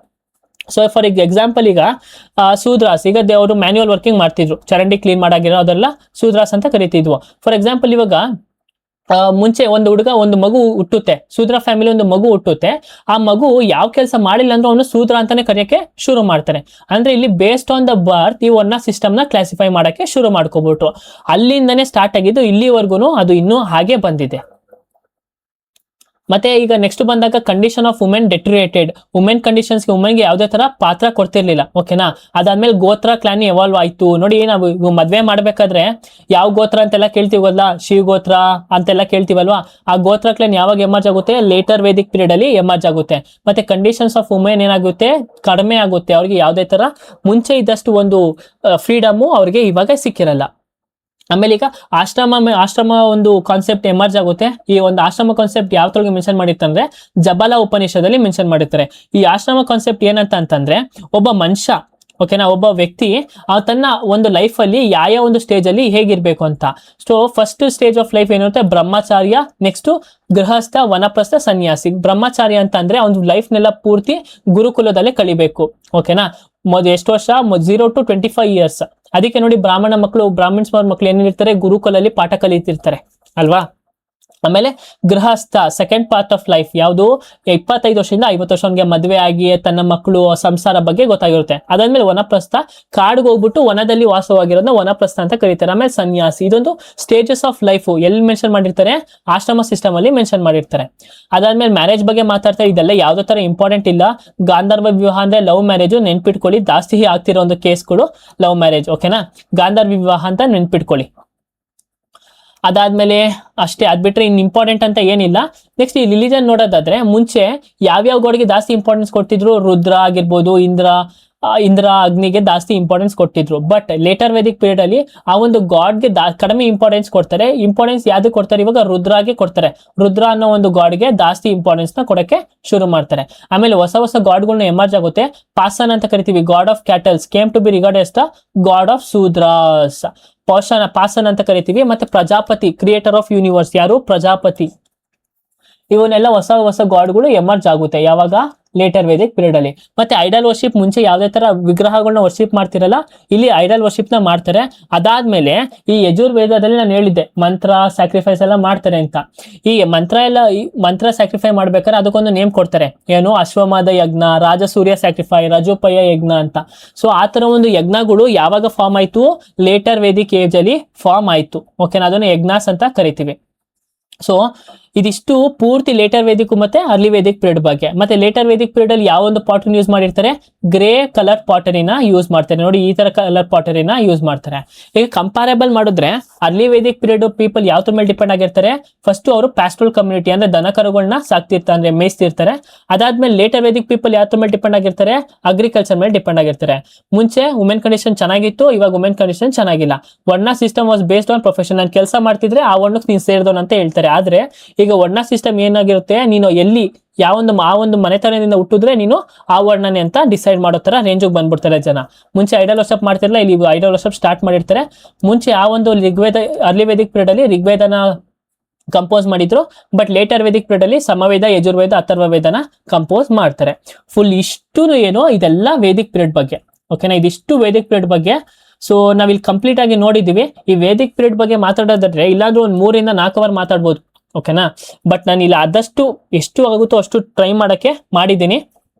So for example ಈಗ ಸೂದ್ರಾಸ್, ಈಗ ಅವರು ಮ್ಯಾನ್ಯುವಲ್ ವರ್ಕಿಂಗ್ ಮಾಡ್ತಿದ್ರು, ಚರಂಡಿ ಕ್ಲೀನ್ ಮಾಡಾಗಿರೋ ಅದೆಲ್ಲ ಸೂದ್ರಾಸ್ ಅಂತ ಕರಿತಿದ್ವು. ಫಾರ್ ಎಕ್ಸಾಂಪಲ್ ಇವಾಗ ಮುಂಚೆ ಒಂದು ಹುಡುಗ ಒಂದು ಮಗು ಹುಟ್ಟುತ್ತೆ, ಶೂದ್ರ ಫ್ಯಾಮಿಲಿ ಒಂದು ಮಗು ಹುಟ್ಟುತ್ತೆ, ಆ ಮಗು ಯಾವ ಕೆಲಸ ಮಾಡಿಲ್ಲ ಅಂದ್ರೆ ಅವನು ಶೂದ್ರ ಅಂತಾನೆ ಕರೆಯಕ್ಕೆ ಶುರು ಮಾಡ್ತಾನೆ. ಅಂದ್ರೆ ಇಲ್ಲಿ ಬೇಸ್ಡ್ ಆನ್ ದ ಬರ್ತ್ ಈ ವರ್ಣ ಸಿಸ್ಟಮ್ ನ ಕ್ಲಾಸಿಫೈ ಮಾಡಕ್ಕೆ ಶುರು ಮಾಡ್ಕೋಬಿಟ್ರು. ಅಲ್ಲಿಂದನೇ ಸ್ಟಾರ್ಟ್ ಆಗಿದ್ದು, ಇಲ್ಲಿವರೆಗೂ ಅದು ಇನ್ನೂ ಹಾಗೆ ಬಂದಿದೆ. ಮತ್ತೆ ಈಗ ನೆಕ್ಸ್ಟ್ ಬಂದಾಗ ಕಂಡೀಷನ್ ಆಫ್ ವುಮೆನ್ ಡೆಟ್ರಿಯೇಟೆಡ್. ವುಮೆನ್ ಕಂಡೀಷನ್ಸ್ಗೆ ವುಮೆನ್ಗೆ ಯಾವುದೇ ತರ ಪಾತ್ರ ಕೊಡ್ತಿರ್ಲಿಲ್ಲ, ಓಕೆನಾ. ಅದಾದ್ಮೇಲೆ ಗೋತ್ರ ಕ್ಲಾನ್ ಎವಾಲ್ವ್ ಆಯ್ತು. ನೋಡಿ, ನಾವು ಮದ್ವೆ ಮಾಡ್ಬೇಕಾದ್ರೆ ಯಾವ ಗೋತ್ರ ಅಂತೆಲ್ಲ ಕೇಳ್ತೀವಲ್ಲ, ಶಿವ್ ಗೋತ್ರ ಅಂತೆಲ್ಲ ಕೇಳ್ತೀವಲ್ವಾ, ಆ ಗೋತ್ರ ಕ್ಲಾನ್ ಯಾವಾಗ ಎಮರ್ಜ್ ಆಗುತ್ತೆ, ಲೇಟರ್ ವೇದಿಕ್ ಪೀರಿಯಡ್ ಅಲ್ಲಿ ಎಮರ್ಜ್ ಆಗುತ್ತೆ. ಮತ್ತೆ ಕಂಡೀಷನ್ಸ್ ಆಫ್ ವುಮೆನ್ ಏನಾಗುತ್ತೆ, ಕಡಿಮೆ ಆಗುತ್ತೆ. ಅವ್ರಿಗೆ ಯಾವುದೇ ತರ ಮುಂಚೆ ಇದ್ದಷ್ಟು ಒಂದು ಫ್ರೀಡಮು ಅವ್ರಿಗೆ ಇವಾಗ ಸಿಕ್ಕಿರಲ್ಲ. ಆಮೇಲೆ ಈಗ ಆಶ್ರಮ ಒಂದು ಕಾನ್ಸೆಪ್ಟ್ ಎಮರ್ಜ್ ಆಗುತ್ತೆ. ಈ ಒಂದು ಆಶ್ರಮ ಕಾನ್ಸೆಪ್ಟ್ ಯಾವ್ದ್ರೊಳಗೆ ಮೆನ್ಷನ್ ಮಾಡಿರ್ತಂದ್ರೆ ಜಬಲ ಉಪನಿಷದಲ್ಲಿ ಮೆನ್ಷನ್ ಮಾಡಿರ್ತಾರೆ. ಈ ಆಶ್ರಮ ಕಾನ್ಸೆಪ್ಟ್ ಏನಂತ ಅಂತಂದ್ರೆ, ಒಬ್ಬ ಮನುಷ್ಯ, ಓಕೆನಾ, ಒಬ್ಬ ವ್ಯಕ್ತಿ ತನ್ನ ಒಂದು ಲೈಫ್ ಅಲ್ಲಿ ಯಾವ ಒಂದು ಸ್ಟೇಜ್ ಅಲ್ಲಿ ಹೇಗಿರ್ಬೇಕು ಅಂತ. So first stage of life ಏನಿರುತ್ತೆ, ಬ್ರಹ್ಮಚಾರ್ಯ, ನೆಕ್ಸ್ಟ್ ಗೃಹಸ್ಥ, ವನಪ್ರಸ್ಥ, ಸನ್ಯಾಸಿ. ಬ್ರಹ್ಮಚಾರ್ಯ ಅಂತ ಅಂದ್ರೆ ಒಂದು ಲೈಫ್ನೆಲ್ಲ ಪೂರ್ತಿ ಗುರುಕುಲದಲ್ಲೇ ಕಳಿಬೇಕು, ಓಕೆನಾ. ಎಷ್ಟು ವರ್ಷ, 0 to 25 years. ಅದಕ್ಕೆ ನೋಡಿ, ಬ್ರಾಹ್ಮಿಣ್ಸ್ ಮಕ್ಕಳು ಏನಿರ್ತಾರೆ, ಗುರುಕುಲಲ್ಲಿ ಪಾಠ ಕಲಿತಿರ್ತಾರೆ ಅಲ್ವಾ. ಆಮೇಲೆ ಗೃಹಸ್ಥ, ಸೆಕೆಂಡ್ ಪಾರ್ಟ್ ಆಫ್ ಲೈಫ್ ಯಾವುದು, 25 ವರ್ಷದಿಂದ 50 ವರ್ಷ ಮದುವೆ ಆಗಿ ತನ್ನ ಮಕ್ಕಳು ಸಂಸಾರ ಬಗ್ಗೆ ಗೊತ್ತಾಗಿರುತ್ತೆ. ಅದಾದ್ಮೇಲೆ ವನಪ್ರಸ್ಥ, ಕಾಡಿಗೆ ಹೋಗ್ಬಿಟ್ಟು ವನದಲ್ಲಿ ವಾಸವಾಗಿರೋದನ್ನ ವನಪ್ರಸ್ಥ ಅಂತ ಕರೀತಾರೆ. ಆಮೇಲೆ ಸನ್ಯಾಸಿ. ಇದೊಂದು ಸ್ಟೇಜಸ್ ಆಫ್ ಲೈಫ್ ಎಲ್ಲಿ ಮೆನ್ಷನ್ ಮಾಡಿರ್ತಾರೆ, ಆಶ್ರಮ ಸಿಸ್ಟಮ್ ಅಲ್ಲಿ ಮೆನ್ಷನ್ ಮಾಡಿರ್ತಾರೆ. ಅದಾದ್ಮೇಲೆ ಮ್ಯಾರೇಜ್ ಬಗ್ಗೆ ಮಾತಾಡ್ತಾರೆ. ಇದೆಲ್ಲ ಯಾವ್ದೋ ತರ ಇಂಪಾರ್ಟೆಂಟ್ ಇಲ್ಲ. ಗಾಂಧರ್ವ ವಿವಾಹ ಅಂದ್ರೆ ಲವ್ ಮ್ಯಾರೇಜ್, ನೆನ್ಪಿಟ್ಕೊಳ್ಳಿ. ಜಾಸ್ತಿ ಆಗ್ತಿರೋ ಒಂದು ಕೇಸ್ಗಳು ಲವ್ ಮ್ಯಾರೇಜ್, ಓಕೆನಾ. ಗಾಂಧರ್ವ ವಿವಾಹ ಅಂತ ನೆನ್ಪಿಟ್ಕೊಳ್ಳಿ. ಅದಾದ್ಮೇಲೆ ಅಷ್ಟೇ, ಅದ್ಬಿಟ್ರೆ ಇನ್ ಇಂಪಾರ್ಟೆಂಟ್ ಅಂತ ಏನಿಲ್ಲ. ನೆಕ್ಸ್ಟ್ ಈ ರಿಲಿಜನ್ ನೋಡೋದಾದ್ರೆ, ಮುಂಚೆ ಯಾವ್ಯಾವ ಗಾಡ್ಗೆ ಜಾಸ್ತಿ ಇಂಪಾರ್ಟೆನ್ಸ್ ಕೊಟ್ಟಿದ್ರು, ರುದ್ರ ಆಗಿರ್ಬೋದು, ಇಂದ್ರ ಅಗ್ನಿಗೆ ಜಾಸ್ತಿ ಇಂಪಾರ್ಟೆನ್ಸ್ ಕೊಟ್ಟಿದ್ರು. ಬಟ್ ಲೇಟರ್ ವೇದಿಕ್ ಪೀರಿಯಡ್ ಅಲ್ಲಿ ಆ ಒಂದು ಗಾಡ್ಗೆ ಕಡಿಮೆ ಇಂಪಾರ್ಟೆನ್ಸ್ ಕೊಡ್ತಾರೆ. ಇಂಪಾರ್ಟೆನ್ಸ್ ಯಾವ್ದು ಕೊಡ್ತಾರೆ, ಇವಾಗ ರುದ್ರಾಗೆ ಕೊಡ್ತಾರೆ. ರುದ್ರ ಅನ್ನೋ ಒಂದು ಗಾಡ್ಗೆ ಜಾಸ್ತಿ ಇಂಪಾರ್ಟೆನ್ಸ್ ನ ಕೊಡಕ್ಕೆ ಶುರು ಮಾಡ್ತಾರೆ. ಆಮೇಲೆ ಹೊಸ ಗಾಡ್ಗಳನ್ನ ಎಮರ್ಜ್ ಆಗುತ್ತೆ. ಪಾಸನ್ ಅಂತ ಕರಿತೀವಿ, god of cattles came to be regard as the god of Shudras. Pushan ಅಂತ ಕರಿತೀವಿ. ಮತ್ತೆ ಪ್ರಜಾಪತಿ, ಕ್ರಿಯೇಟರ್ ಆಫ್ ಯೂನಿವರ್ಸ್, ಯಾರು, ಪ್ರಜಾಪತಿ. ಇವನ್ನೆಲ್ಲ ಹೊಸ ಗಾಡ್ಗಳು ಎಮರ್ಜ್ ಆಗುತ್ತೆ ಯಾವಾಗ, ಲೇಟರ್ ವೇದಿಕ್ ಪೀರಿಯಡ್ ಅಲ್ಲಿ. ಮತ್ತೆ ಐಡಲ್ ವರ್ಷಿಪ್, ಮುಂಚೆ ಯಾವ್ದೇ ತರ ವಿಗ್ರಹಗಳನ್ನ ವರ್ಷಿಪ್ ಮಾಡ್ತಿರಲ್ಲ, ಇಲ್ಲಿ ಐಡಲ್ ವರ್ಷಿಪ್ ನ ಮಾಡ್ತಾರೆ. ಅದಾದ್ಮೇಲೆ ಈ ಯಜುರ್ವೇದದಲ್ಲಿ ನಾನು ಹೇಳಿದ್ದೆ, ಮಂತ್ರ ಸ್ಯಾಕ್ರಿಫೈಸ್ ಎಲ್ಲ ಮಾಡ್ತಾರೆ ಅಂತ. ಈ ಮಂತ್ರ ಸ್ಯಾಕ್ರಿಫೈ ಮಾಡ್ಬೇಕಾದ್ರೆ ಅದಕ್ಕೊಂದು ನೇಮ್ ಕೊಡ್ತಾರೆ, ಏನು, ಅಶ್ವಮಾಧ ಯಜ್ಞ, ರಾಜಸೂರ್ಯ ಸ್ಯಾಕ್ರಿಫೈ, ರಜೋಪಯ ಯಜ್ಞ ಅಂತ. ಸೊ ಆ ತರ ಒಂದು ಯಜ್ಞಗಳು ಯಾವಾಗ ಫಾರ್ಮ್ ಆಯ್ತು, ಲೇಟರ್ ವೇದಿಕ್ ಏಜ್ ಅಲ್ಲಿ ಫಾರ್ಮ್ ಆಯ್ತು, ಓಕೆನಾ. ಅದನ್ನ ಯಜ್ಞಾಸ್ ಅಂತ ಕರಿತೀವಿ. ಸೊ ಇದಿಷ್ಟು ಪೂರ್ತಿ ಲೇಟರ್ ವೇದಿಕ್ ಮತ್ತೆ ಅರ್ಲಿ ವೇದಿಕ್ ಪೀರಿಯಡ್ ಬಗ್ಗೆ. ಮತ್ತೆ ಲೇಟರ್ ವೇದಿಕ್ ಪೀರಿಯಡ್ ಅಲ್ಲಿ ಯಾವ ಒಂದು ಪಾಟರಿನ ಯೂಸ್ ಮಾಡಿರ್ತಾರೆ, ಗ್ರೇ ಕಲರ್ ಪಾಟರಿನ ಯೂಸ್ ಮಾಡ್ತಾರೆ. ನೋಡಿ, ಈ ತರ ಕಲರ್ ಪಾಟರಿನ ಯೂಸ್ ಮಾಡ್ತಾರೆ. ಈಗ ಕಂಪಾರೇಬಲ್ ಮಾಡಿದ್ರೆ ಅರ್ಲಿ ವೇದಿಕ್ ಪೀರಿಯಡ್ ಪೀಪಲ್ ಯಾವ್ದ್ರ ಮೇಲೆ ಡಿಪೆಂಡ್ ಆಗಿರ್ತಾರೆ, ಫಸ್ಟ್ ಅವರು ಪ್ಯಾಸ್ಟ್ರಲ್ ಕಮ್ಯುನಿಟಿ ಅಂದ್ರೆ ದನ ಕರುಗಳನ್ನ ಸಾಕ್ತಿರ್ತಾರೆ, ಅಂದ್ರೆ ಮೇಯಿಸ್ತಿರ್ತಾರೆ. ಅದಾದ್ಮೇಲೆ ಲೇಟರ್ ವೇದಿಕ್ ಪೀಪಲ್ ಯಾವ್ದ್ರ ಮೇಲೆ ಡಿಪೆಂಡ್ ಆಗಿರ್ತಾರೆ, ಅಗ್ರಿಕಲ್ಚರ್ ಮೇಲೆ ಡಿಪೆಂಡ್ ಆಗಿರ್ತಾರೆ. ಮುಂಚೆ ವುಮೆನ್ ಕಂಡೀಷನ್ ಚೆನ್ನಾಗಿತ್ತು, ಇವಾಗ ವುಮೆನ್ ಕಂಡೀಷನ್ ಚೆನ್ನಾಗಿಲ್ಲ. ವರ್ಣ system was based on profession. ನಾನು ಕೆಲಸ ಮಾಡ್ತಿದ್ರೆ ಆ ವರ್ಣಕ್ಕೆ ನೀನು ಸೇರಿದವನು ಅಂತ ಹೇಳ್ತಾರೆ. ಆದ್ರೆ ಈಗ ವರ್ಣ ಸಿಸ್ಟಮ್ ಏನಾಗಿರುತ್ತೆ, ನೀನು ಎಲ್ಲಿ ಆ ಒಂದು ಮನೆತನದಿಂದ ಹುಟ್ಟಿದ್ರೆ ನೀನು ಆ ವರ್ಣನೆ ಅಂತ ಡಿಸೈಡ್ ಮಾಡೋ ತರ ರೇಂಜಿಗೆ ಬಂದ್ಬಿಡ್ತಾರೆ ಜನ. ಮುಂಚೆ ಐಡಲ್ ವರ್ಷಪ್ ಮಾಡ್ತಿರಲ್ಲ, ಇಲ್ಲಿ ಐಡಲ್ ವರ್ಷಪ್ ಸ್ಟಾರ್ಟ್ ಮಾಡಿರ್ತಾರೆ. ಮುಂಚೆ ಆ ಒಂದು ಅರ್ಲಿ ವೇದಿಕ್ ಪೀರಿಯಡ್ ಅಲ್ಲಿ ಋಗ್ವೇದನ ಕಂಪೋಸ್ ಮಾಡಿದ್ರು. ಬಟ್ ಲೇಟರ್ ವೇದಿಕ್ ಪೀರಿಯಡ್ ಅಲ್ಲಿ ಸಮವೇದ, ಯಜುರ್ವೇದ, ಅಥರ್ವ ವೇದನ ಕಂಪೋಸ್ ಮಾಡ್ತಾರೆ. ಫುಲ್ ಇಷ್ಟು ಏನೋ ಇದೆಲ್ಲ ವೇದಿಕ್ ಪೀರಿಯಡ್ ಬಗ್ಗೆ, ಓಕೆನಾ. ಇದಿಷ್ಟು ವೇದಿಕ್ ಪೀರಿಯಡ್ ಬಗ್ಗೆ. ಸೊ ನಾವಿಲ್ಲಿ ಕಂಪ್ಲೀಟ್ ಆಗಿ ನೋಡಿದೀವಿ. ಈ ವೇದಿಕ್ ಪೀರಿಯಡ್ ಬಗ್ಗೆ ಮಾತಾಡೋದಾದ್ರೆ ಇಲ್ಲಾಂದ್ರೂ ಒಂದು 3 ಇಂದ 4 ಅವರ್ ಮಾತಾಡ್ಬೋದು, ಓಕೆನಾ. ಬಟ್ ನಾನು ಇಲ್ಲಿ ಆದಷ್ಟು ಎಷ್ಟು ಆಗುತ್ತೋ ಅಷ್ಟು ಟ್ರೈ ಮಾಡಕ್ಕೆ ಮಾಡಿದ್ದೀನಿ.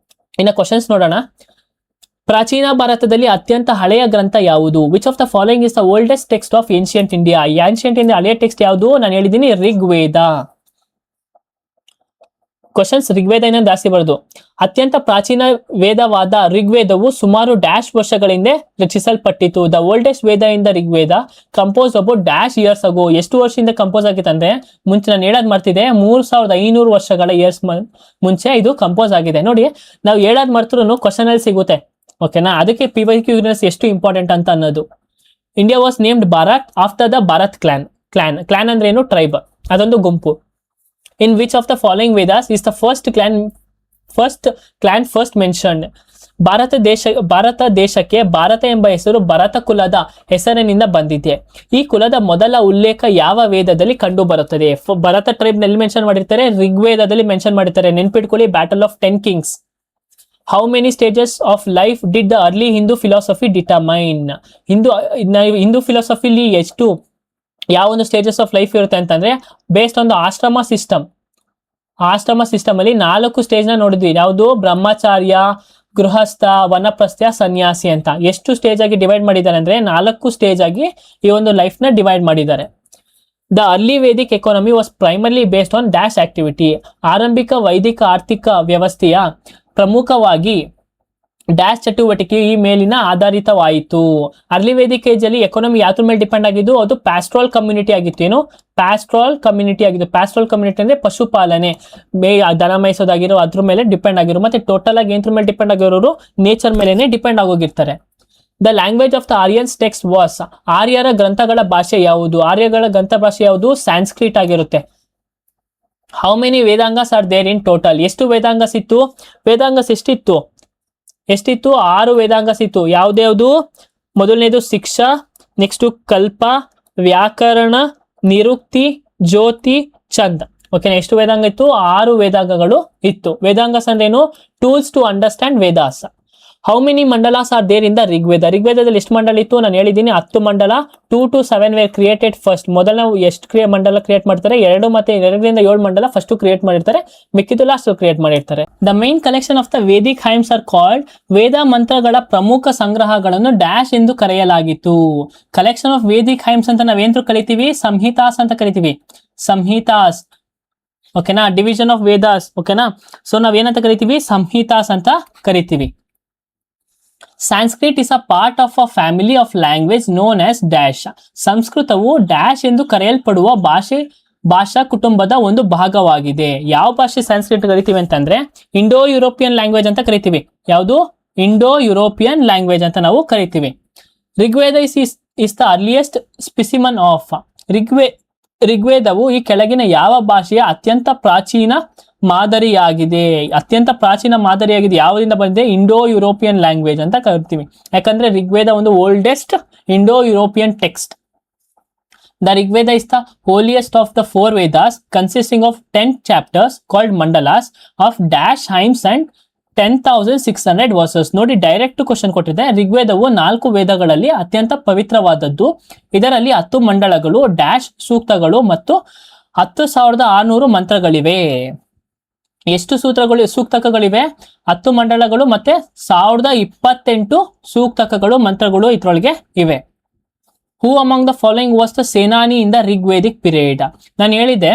ಇನ್ನು ಕ್ವಶನ್ಸ್ ನೋಡೋಣ. ಪ್ರಾಚೀನ ಭಾರತದಲ್ಲಿ ಅತ್ಯಂತ ಹಳೆಯ ಗ್ರಂಥ ಯಾವುದು? Which of the following is the oldest text of ancient India? Ancient India ಹಳೆಯ ಟೆಕ್ಸ್ಟ್ ಯಾವುದು? ನಾನು ಹೇಳಿದ್ದೀನಿ ಋಗ್ವೇದ. ಕ್ವಶನ್ಸ್ ಋಗ್ವೇದ ಜಾಸ್ತಿ ಬರೋದು. ಅತ್ಯಂತ ಪ್ರಾಚೀನ ವೇದವಾದ ಋಗ್ವೇದವು ಸುಮಾರು ಡ್ಯಾಶ್ ವರ್ಷಗಳಿಂದ ರಚಿಸಲ್ಪಟ್ಟಿತು. The oldest Veda in the Rigveda compose about dash years ago. ಎಷ್ಟು ವರ್ಷದಿಂದ ಕಂಪೋಸ್ ಆಗಿತ್ತು ಅಂದ್ರೆ, ಮುಂಚೆ ನಾನು ಹೇಳೋದು ಮಾಡ್ತಿದ್ದೆ, 3500 ವರ್ಷಗಳ ಇಯರ್ಸ್ ಮುಂಚೆ ಇದು ಕಂಪೋಸ್ ಆಗಿದೆ. ನೋಡಿ, ನಾವು ಹೇಳೋದು ಮರ್ತರೂ ಕ್ವಶನ್ ಅಲ್ಲಿ ಸಿಗುತ್ತೆ, ಓಕೆನಾ. ಅದಕ್ಕೆ PYQ ಎಷ್ಟು ಇಂಪಾರ್ಟೆಂಟ್ ಅಂತ ಅನ್ನೋದು. India was named Bharat after the Bharat clan ಅಂದ್ರೆ ಏನು, ಟ್ರೈಬ್, ಅದೊಂದು ಗುಂಪು. In which of the following Vedas is the first clan first mentioned? Bharat ದೇಶಕ್ಕೆ ಭಾರತ ಎಂಬ ಹೆಸರು ಭರತ ಕುಲದ ಹೆಸರಿನಿಂದ ಬಂದಿದೆ. ಈ ಕುಲದ ಮೊದಲ ಉಲ್ಲೇಖ ಯಾವ ವೇದದಲ್ಲಿ ಕಂಡು ಬರುತ್ತದೆ? ಭರತ ಟ್ರೈಬ್ ನಲ್ಲಿ ಮೆನ್ಷನ್ ಮಾಡಿರ್ತಾರೆ, ಋಗ್ವೇದದಲ್ಲಿ ಮೆನ್ಷನ್ ಮಾಡಿರ್ತಾರೆ. ನೆನ್ಪಿಟ್ಕೊಳ್ಳಿ, battle of 10 kings, how many stages of life did the early Hindu philosophy determine? Hindu ಫಿಲಾಸಫಿಲಿ ಎಷ್ಟು ಯಾವ ಒಂದು ಸ್ಟೇಜಸ್ ಆಫ್ ಲೈಫ್ ಇರುತ್ತೆ ಅಂತಂದ್ರೆ based on the ashrama system ಅಲ್ಲಿ 4 ಸ್ಟೇಜ್ ನ ನೋಡಿದ್ವಿ. ಯಾವುದು? ಬ್ರಹ್ಮಚಾರ್ಯ, ಗೃಹಸ್ಥ, ವನಪ್ರಸ್ಥ, ಸನ್ಯಾಸಿ ಅಂತ. ಎಷ್ಟು ಸ್ಟೇಜ್ ಆಗಿ ಡಿವೈಡ್ ಮಾಡಿದ್ದಾರೆ ಅಂದ್ರೆ 4 ಸ್ಟೇಜ್ ಆಗಿ ಈ ಒಂದು ಲೈಫ್ ನ ಡಿವೈಡ್ ಮಾಡಿದ್ದಾರೆ. The early Vedic economy was primarily based on dash activity. ಆರಂಭಿಕ ವೈದಿಕ ಆರ್ಥಿಕ ವ್ಯವಸ್ಥೆಯ ಪ್ರಮುಖವಾಗಿ ಡ್ಯಾಶ್ ಚಟುವಟಿಕೆ ಈ ಮೇಲಿನ ಆಧಾರಿತವಾಯಿತು. ಅರ್ಲಿ ವೇದಿಕ್ ಏಜ್ ಅಲ್ಲಿ ಎಕಾನಮಿ ಯಾವ್ದ್ರ ಮೇಲೆ ಡಿಪೆಂಡ್ ಆಗಿದ್ದು? ಅದು ಪ್ಯಾಸ್ಟ್ರೋಲ್ ಕಮ್ಯುನಿಟಿ ಆಗಿತ್ತು. ಏನು? ಪ್ಯಾಸ್ಟ್ರೋಲ್ ಕಮ್ಯುನಿಟಿ ಆಗಿದ್ದು. ಪ್ಯಾಸ್ಟ್ರೋಲ್ ಕಮ್ಯುನಿಟಿ ಅಂದ್ರೆ ಪಶುಪಾಲನೆ, ದನ ಮೇಯಿಸೋದಾಗಿರೋ ಅದ್ರ ಮೇಲೆ ಡಿಪೆಂಡ್ ಆಗಿರೋ. ಮತ್ತೆ ಟೋಟಲ್ ಆಗಿ ಏನ್ರ ಮೇಲೆ ಡಿಪೆಂಡ್ ಆಗಿರೋರು ನೇಚರ್ ಮೇಲೆನೆ ಡಿಪೆಂಡ್ ಆಗೋಗಿರ್ತಾರೆ. The language of the Aryans text was. ಆರ್ಯರ ಗ್ರಂಥಗಳ ಭಾಷೆ ಯಾವುದು? ಆರ್ಯಗಳ ಗ್ರಂಥ ಭಾಷೆ ಯಾವುದು? ಸ್ಯಾನ್ಸ್ಕ್ರಿಟ್ ಆಗಿರುತ್ತೆ. How many Vedangas are there in total? ಎಷ್ಟು ವೇದಾಂಗಸ್ ಇತ್ತು? ವೇದಾಂಗಸ್ ಎಷ್ಟಿತ್ತು? 6 ವೇದಾಂಗಸ್ ಇತ್ತು. ಯಾವ್ದ್ಯಾವ್ದು? ಮೊದಲನೇದು ಶಿಕ್ಷಾ, ನೆಕ್ಸ್ಟ್ ಕಲ್ಪ, ವ್ಯಾಕರಣ, ನಿರುಕ್ತಿ, ಜ್ಯೋತಿ, ಛಂದ. ಓಕೆ, ಎಷ್ಟು ವೇದಾಂಗ ಇತ್ತು? 6 ವೇದಾಂಗಗಳು ಇತ್ತು. ವೇದಾಂಗಸ್ ಅಂದ್ರೇನು? Tools to understand Vedas. How many mandalas are there in the Rigveda? ಋಗ್ವೇದದಲ್ಲಿ ಎಷ್ಟು ಮಂಡಲ ಇತ್ತು? ನಾನು ಹೇಳಿದ್ದೀನಿ 10 ಮಂಡಲ. 2 to 7 ವೇರ್ ಕ್ರಿಯೇಟೆಡ್ ಫಸ್ಟ್. ಮೊದಲ ನಾವು ಎಷ್ಟು ಮಂಡಲ ಕ್ರಿಯೇಟ್ ಮಾಡ್ತಾರೆ? 2 ಮತ್ತೆ 2ರಿಂದ 7 ಮಂಡಲ ಫಸ್ಟ್ ಕ್ರಿಯೇಟ್ ಮಾಡಿರ್ತಾರೆ, ಮಿಕ್ಕಿದ್ದು ಲಾಸ್ಟ್ ಕ್ರಿಯೇಟ್ ಮಾಡಿರ್ತಾರೆ. The main collection of the Vedic hymns are called. ವೇದ ಮಂತ್ರಗಳ ಪ್ರಮುಖ ಸಂಗ್ರಹಗಳನ್ನು ಡ್ಯಾಶ್ ಎಂದು ಕರೆಯಲಾಗಿತ್ತು. ಕಲೆಕ್ಷನ್ ಆಫ್ ವೇದಿಕ್ ಹೈಮ್ಸ್ ಅಂತ ನಾವೇಂದ್ರು ಕರಿತೀವಿ? ಸಂಹಿತಾಸ್ ಅಂತ ಕರಿತೀವಿ. ಸಂಹಿತಾಸ್. ಓಕೆನಾ? Division of Vedas. ಓಕೆನಾ? ಸೊ ನಾವೇನಂತ ಕರಿತೀವಿ? ಸಂಹಿತಾಸ್ ಅಂತ ಕರಿತೀವಿ. Sanskrit is a part of a family of language known as dash. ಸಂಸ್ಕೃತವು ಡ್ಯಾಶ್ ಎಂದು ಕರೆಯಲ್ಪಡುವ ಭಾಷಾ ಕುಟುಂಬದ ಒಂದು ಭಾಗವಾಗಿದೆ. ಯಾವ ಭಾಷೆ ಸಂಸ್ಕೃತ ಕರಿತೀವಿ ಅಂತಂದ್ರೆ ಇಂಡೋ ಯುರೋಪಿಯನ್ ಲ್ಯಾಂಗ್ವೇಜ್ ಅಂತ ಕರಿತೀವಿ. ಯಾವುದು? ಇಂಡೋ ಯುರೋಪಿಯನ್ ಲ್ಯಾಂಗ್ವೇಜ್ ಅಂತ ನಾವು ಕರಿತೀವಿ. Rigveda is the earliest specimen of. ಋಗ್ವೇದವು ಈ ಕೆಳಗಿನ ಯಾವ ಭಾಷೆಯ ಅತ್ಯಂತ ಪ್ರಾಚೀನ ಮಾದರಿಯಾಗಿದೆ? ಯಾವ್ದ್ರಿಂದ ಬಂದಿದೆ? ಇಂಡೋ ಯುರೋಪಿಯನ್ ಲ್ಯಾಂಗ್ವೇಜ್ ಅಂತ ಕರಿತೀವಿ. ಯಾಕಂದ್ರೆ ಋಗ್ವೇದ ಒಂದು oldest Indo European text. The Rigveda is the holiest of the 4 Vedas consisting of 10 chapters called mandalas of dash hymns and 10,600 verses. ನೋಡಿ, ಡೈರೆಕ್ಟ್ ಕ್ವಶನ್ ಕೊಟ್ಟಿದೆ. ಋಗ್ವೇದವು 4 ವೇದಗಳಲ್ಲಿ ಅತ್ಯಂತ ಪವಿತ್ರವಾದದ್ದು. ಇದರಲ್ಲಿ 10 ಮಂಡಲಗಳು, ಡ್ಯಾಶ್ ಸೂಕ್ತಗಳು ಮತ್ತು 10,600 ಮಂತ್ರಗಳಿವೆ. ಎಷ್ಟು ಸೂಕ್ತಕಗಳಿವೆ? 10 ಮಂಡಲಗಳು ಮತ್ತೆ 1028 ಸೂಕ್ತಕಗಳು, ಮಂತ್ರಗಳು ಇದ್ರೊಳಗೆ ಇವೆ. Who among the following was the senani in the Rigvedic period? ನಾನು ಹೇಳಿದೆ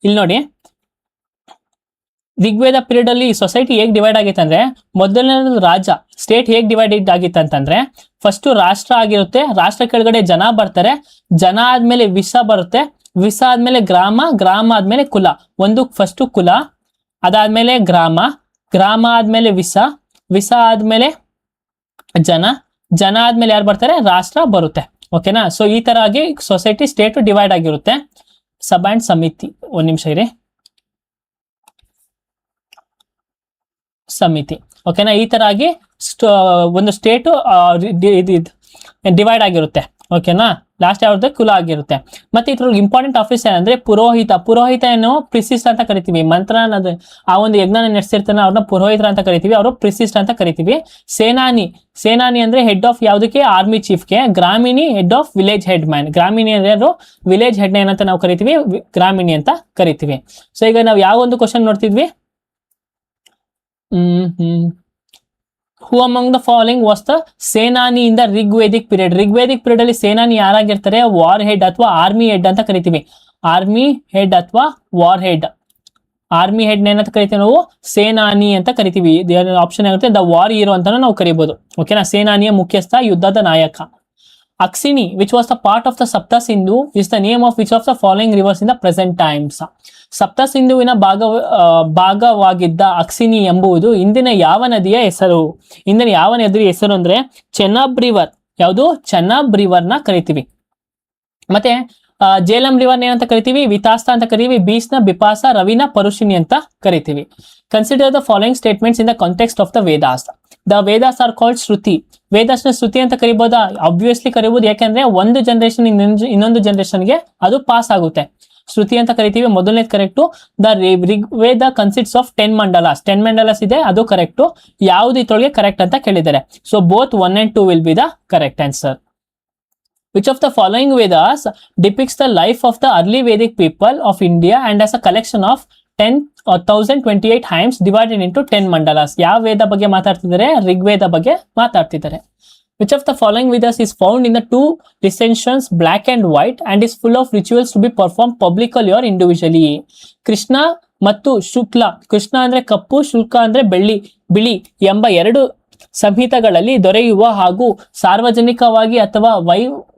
ಇಲ್ಲಿ ನೋಡಿ, ಋಗ್ವೇದ ಪೀರಿಯಡ್ ಅಲ್ಲಿ ಸೊಸೈಟಿ ಹೇಗೆ ಡಿವೈಡ್ ಆಗಿತ್ತು ಅಂದ್ರೆ, ಮೊದಲನೇದು ರಾಜ್ಯ, ಸ್ಟೇಟ್ ಹೇಗೆ ಡಿವೈಡೆಡ್ ಆಗಿತ್ತು ಅಂತಂದ್ರೆ, ಫಸ್ಟ್ ರಾಷ್ಟ್ರ ಆಗಿರುತ್ತೆ. ರಾಷ್ಟ್ರ ಕೆಳಗಡೆ ಜನ ಬರ್ತಾರೆ. ಜನ ಆದ್ಮೇಲೆ ವಿಷ ಬರುತ್ತೆ. ವಿಷ ಆದ್ಮೇಲೆ ಗ್ರಾಮ. ಗ್ರಾಮ ಆದ್ಮೇಲೆ ಕುಲ. ಫಸ್ಟ್ ಕುಲ, ಅದಾದ್ಮೇಲೆ ಗ್ರಾಮ. ಗ್ರಾಮ ಆದ್ಮೇಲೆ ವಿಷ. ವಿಷ ಆದ್ಮೇಲೆ ಜನ. ಜನ ಆದ್ಮೇಲೆ ಯಾರು ಬರ್ತಾರೆ? ರಾಷ್ಟ್ರ ಬರುತ್ತೆ. ಓಕೆನಾ? ಸೊ ಈ ತರ ಆಗಿ ಸೊಸೈಟಿ, ಸ್ಟೇಟ್ ಡಿವೈಡ್ ಆಗಿರುತ್ತೆ. ಸಭಾ ಅಂಡ್ ಸಮಿತಿ. ಒಂದ್ ನಿಮಿಷ ಇರಿ. ಸಮಿತಿ. ಓಕೆನಾ? ಈ ತರ ಆಗಿ ಒಂದು ಸ್ಟೇಟ್ ಡಿವೈಡ್ ಆಗಿರುತ್ತೆ. ಓಕೆನಾ? ಲಾಸ್ಟ್ ಯಾವ್ದು? ಕುಲ ಆಗಿರುತ್ತೆ. ಮತ್ತೆ ಇದ್ರೊಳಗೆ ಇಂಪಾರ್ಟೆಂಟ್ ಆಫೀಸರ್ ಅಂದ್ರೆ ಪುರೋಹಿತ. ಪುರೋಹಿತ ಏನು? ಪ್ರಿಸಿಸ್ಟ್ ಅಂತ ಕರಿತೀವಿ. ಮಂತ್ರ ಆ ಒಂದು ಯಜ್ಞನ ನಡೆಸಿರ್ತಾನೆ ಅವ್ರನ್ನ ಪುರೋಹಿತರ ಅಂತ ಕರಿತೀವಿ. ಅವರು ಪ್ರಿಸಿಸ್ಟ್ ಅಂತ ಕರಿತೀವಿ. ಸೇನಾನಿ. ಸೇನಾನಿ ಅಂದ್ರೆ ಹೆಡ್ ಆಫ್ ಯಾವ್ದಕ್ಕೆ? ಆರ್ಮಿ ಚೀಫ್ಗೆ. Gramani head of village headman. Gramani ಅಂದ್ರೆ ವಿಲೇಜ್ ಹೆಡ್ ಮ್ಯಾನ್ ಅಂತ ನಾವು ಕರಿತೀವಿ. ಗ್ರಾಮಿಣಿ ಅಂತ ಕರಿತೀವಿ. ಸೊ ಈಗ ನಾವು ಯಾವ ಒಂದು ಕ್ವಶನ್ ನೋಡ್ತಿದ್ವಿ? Who among the following was the senani in the Rigvedic period? Rigvedic period ಅಲ್ಲಿ ಸೇನಾನಿ ಯಾರಾಗಿರ್ತಾರೆ? ವಾರ್ ಹೆಡ್ ಅಥವಾ ಆರ್ಮಿ ಹೆಡ್ ಅಂತ ಕರಿತೀವಿ. ಆರ್ಮಿ ಹೆಡ್ ಅಥವಾ ವಾರ್ ಹೆಡ್. ಆರ್ಮಿ ಹೆಡ್ ಏನಂತ ಕರಿತೀವಿ ನಾವು? ಸೇನಾನಿ ಅಂತ ಕರಿತೀವಿ. ಆಪ್ಷನ್ ಆಗುತ್ತೆ ದ ವಾರ್ ಹೀರೋ ಅಂತ ನಾವು ಕರಿಬಹುದು. ಓಕೆನಾ? ಸೇನಾನಿಯ ಮುಖ್ಯಸ್ಥ, ಯುದ್ಧದ ನಾಯಕ. Asikni which was the part of the Sapta Sindhu is the name of which of the following rivers in the present times? Sapta ಸಿಂಧುವಿನ ಭಾಗವಾಗಿದ್ದ ಅಕ್ಸಿನಿ ಎಂಬುದು ಇಂದಿನ ಯಾವ ನದಿಯ ಹೆಸರು? ಇಂದಿನ ಯಾವ ನದಿಯ ಹೆಸರು ಅಂದ್ರೆ ಚೆನಾಬ್ ರಿವರ್. ಯಾವುದು? ಚೆನಾಬ್ ರಿವರ್ ನ ಕರಿತೀವಿ. ಮತ್ತೆ ಜೇಲಂ ರಿವರ್ ಏನಂತ ಕರಿತೀವಿ? ವಿತಾಸ್ತ ಅಂತ ಕರಿತೀವಿ. ಬೀಸ್ನ ಬಿಪಾಸ, ರವಿನ ಪರುಷಿನಿ ಅಂತ ಕರಿತೀವಿ. Consider the following statements in the context of the Vedas. The Vedas are called Shruti. ವೇದಾಸ್ನ ಶ್ರುತಿ ಅಂತ ಕರಿಬಹುದಾ? ಆಬ್ವಿಯಸ್ಲಿ ಕರಿಬಹುದು. ಯಾಕಂದ್ರೆ ಒಂದು ಜನರೇಷನ್ ಇನ್ನೊಂದು ಜನರೇಷನ್ಗೆ ಅದು ಪಾಸ್ ಆಗುತ್ತೆ. ಶ್ರುತಿ ಅಂತ ಕರಿತೀವಿ, ಮೊದಲನೇದು correct. The Rigveda consists of 10 ಮಂಡಲಾಸ್, 10 ಮಂಡಲಾಸ್ ಇದೆ, ಅದು ಕರೆಕ್ಟು. ಯಾವ್ದು ಇದ್ರೊಳಗೆ ಕರೆಕ್ಟ್ ಅಂತ ಕೇಳಿದ್ದಾರೆ. So both 1 and 2 will be the correct answer. Which of the following Vedas depicts the life of the early Vedic people of India and as a collection of 1028 hymns divided into 10 mandalas? ಯಾವ ವೇದ ಬಗ್ಗೆ ಮಾತಾಡ್ತಿದ್ದಾರೆ? ಋಗ್ವೇದ ಬಗ್ಗೆ ಮಾತಾಡ್ತಿದ್ದಾರೆ. Which of the following Vedas is found in the two recensions black and white and is full of rituals to be performed publicly or individually? Krishna ಮತ್ತು ಶುಕ್ಲ, ಕೃಷ್ಣ ಅಂದ್ರೆ ಕಪ್ಪು, ಶುಲ್ಕ ಅಂದ್ರೆ ಬಿಳಿ ಎಂಬ ಎರಡು ಸಂಹಿತಗಳಲ್ಲಿ ದೊರೆಯುವ ಹಾಗೂ ಸಾರ್ವಜನಿಕವಾಗಿ ಅಥವಾ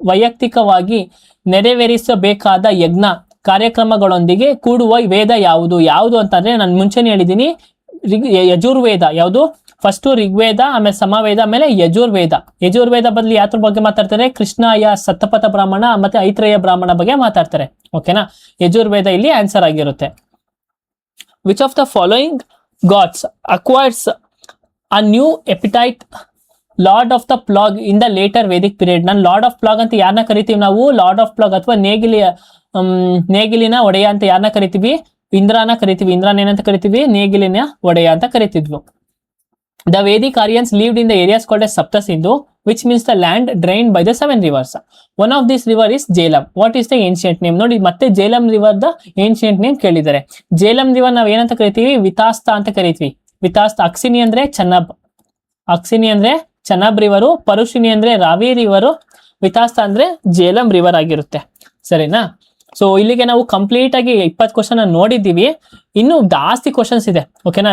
ವೈಯಕ್ತಿಕವಾಗಿ ನೆರವೇರಿಸಬೇಕಾದ ಯಜ್ಞ ಕಾರ್ಯಕ್ರಮಗಳೊಂದಿಗೆ ಕೂಡುವ ವೇದ ಯಾವುದು ಅಂತಂದ್ರೆ ನಾನು ಮುಂಚೆನೆ ಹೇಳಿದ್ದೀನಿ, ಯಜುರ್ವೇದ. ಯಾವುದು? ಫಸ್ಟ್ ಋಗ್ವೇದ, ಆಮೇಲೆ ಸಮವೇದ, ಆಮೇಲೆ ಯಜುರ್ವೇದ ಬದಲು ಯಾತ್ರ ಬಗ್ಗೆ ಮಾತಾಡ್ತಾರೆ? ಕೃಷ್ಣಾಯ, ಸತ್ತಪಥ ಬ್ರಾಹ್ಮಣ ಮತ್ತೆ ಐತ್ರೇಯ ಬ್ರಾಹ್ಮಣ ಬಗ್ಗೆ ಮಾತಾಡ್ತಾರೆ. ಓಕೆನಾ? ಯಜುರ್ವೇದ ಇಲ್ಲಿ ಆನ್ಸರ್ ಆಗಿರುತ್ತೆ. Which of the following gods acquires a new epithet lord of the plough in the later Vedic period? ನಾನು ಲಾರ್ಡ್ ಆಫ್ ಪ್ಲಾಗ್ ಅಂತ ಯಾರನ್ನ ಕರಿತೀವಿ ನಾವು? ಲಾರ್ಡ್ ಆಫ್ ಪ್ಲಾಗ್ ಅಥವಾ ನೇಗಿಲಿನ ಒಡೆಯ ಅಂತ ಯಾರನ್ನ ಕರಿತೀವಿ? ಇಂದ್ರನ ಕರಿತೀವಿ. ಇಂದ್ರನ ಏನಂತ ಕರಿತೀವಿ? ನೇಗಿಲಿನ ಒಡೆಯ ಅಂತ ಕರಿತಿದ್ವು. The Vedic Aryans lived in the areas called as Sapta Sindhu, which means the land drained by the 7 rivers. One of these river is Jhelum. What is the ancient name? ನೋಡಿ ಮತ್ತೆ Jhelum river the ancient name ಕೇಳಿದ್ದಾರೆ. Jhelum river ನಾವ್ ಏನಂತ ಕರಿತೀವಿ? ವಿತಾಸ್ತ ಅಂತ ಕರಿತೀವಿ. ವಿತಾಸ್ತ. ಅಕ್ಸಿನಿ ಅಂದ್ರೆ ಚನಬ್ river, ಪರುಷಿನಿ ಅಂದ್ರೆ ರಾವಿ ರಿವರು, ವಿತಾಸ್ತ ಅಂದ್ರೆ ಜೇಲಂ ರಿವರ್ ಆಗಿರುತ್ತೆ. ಸರಿನಾ? ಸೊ ಇಲ್ಲಿಗೆ ನಾವು ಕಂಪ್ಲೀಟ್ ಆಗಿ 20 ಕ್ವಶನ್ ನೋಡಿದ್ದೀವಿ. ಇನ್ನು ಜಾಸ್ತಿ ಕ್ವಶನ್ಸ್ ಇದೆ. ಓಕೆನಾ?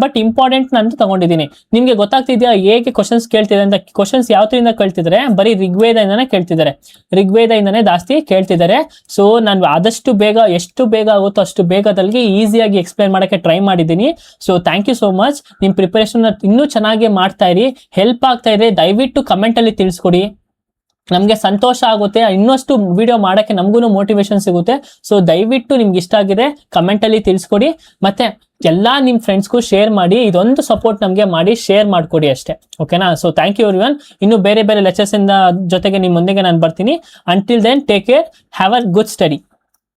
ಬಟ್ ಇಂಪಾರ್ಟೆಂಟ್ ನಾನು ತಗೊಂಡಿದ್ದೀನಿ. ನಿಮ್ಗೆ ಗೊತ್ತಾಗ್ತಿದ್ಯಾ ಹೇಗೆ ಕ್ವಶನ್ಸ್ ಕೇಳ್ತಿದ್ದಾರೆ ಅಂತ? ಕ್ವಶನ್ಸ್ ಯಾವ್ದ್ರಿಂದ ಕೇಳ್ತಿದ್ದಾರೆ? ಬರೀ ಋಗ್ವೇದದಿಂದನೇ ಕೇಳ್ತಿದ್ದಾರೆ. ಋಗ್ವೇದದಿಂದನೇ ಜಾಸ್ತಿ ಕೇಳ್ತಿದ್ದಾರೆ. ಸೊ ನಾನು ಆದಷ್ಟು ಬೇಗ, ಎಷ್ಟು ಬೇಗ ಆಗುತ್ತೋ ಅಷ್ಟು ಬೇಗದಲ್ಲಿ ಈಸಿಯಾಗಿ ಎಕ್ಸ್ಪ್ಲೈನ್ ಮಾಡೋಕ್ಕೆ ಟ್ರೈ ಮಾಡಿದ್ದೀನಿ. So thank you so much. ನಿಮ್ಮ ಪ್ರಿಪರೇಷನ್ ಇನ್ನೂ ಚೆನ್ನಾಗಿ ಮಾಡ್ತಾ ಇರಿ. ಹೆಲ್ಪ್ ಆಗ್ತಾ ಇದೆ, ದಯವಿಟ್ಟು ಕಮೆಂಟ್ ಅಲ್ಲಿ ತಿಳಿಸ್ಕೊಡಿ. ನಮಗೆ ಸಂತೋಷ ಆಗುತ್ತೆ. ಇನ್ನಷ್ಟು ವಿಡಿಯೋ ಮಾಡೋಕ್ಕೆ ನಮಗೂ ಮೋಟಿವೇಶನ್ ಸಿಗುತ್ತೆ. ಸೊ ದಯವಿಟ್ಟು ನಿಮ್ಗೆ ಇಷ್ಟ ಆಗಿದೆ ಕಮೆಂಟ್ ಅಲ್ಲಿ ತಿಳಿಸ್ಕೊಡಿ. ಮತ್ತೆ ಎಲ್ಲಾ ನಿಮ್ ಫ್ರೆಂಡ್ಸ್ಗೂ ಶೇರ್ ಮಾಡಿ. ಇದೊಂದು ಸಪೋರ್ಟ್ ನಮಗೆ ಮಾಡಿ ಶೇರ್ ಮಾಡ್ಕೊಡಿ ಅಷ್ಟೇ. ಓಕೆನಾ? So thank you everyone. ಇನ್ನು ಬೇರೆ ಲೆಕ್ಚರ್ಸ್ ಇಂದ ಜೊತೆಗೆ ನಿಮ್ಮೊಂದಿಗೆ ನಾನು ಬರ್ತೀನಿ. Until then take care, have a good study.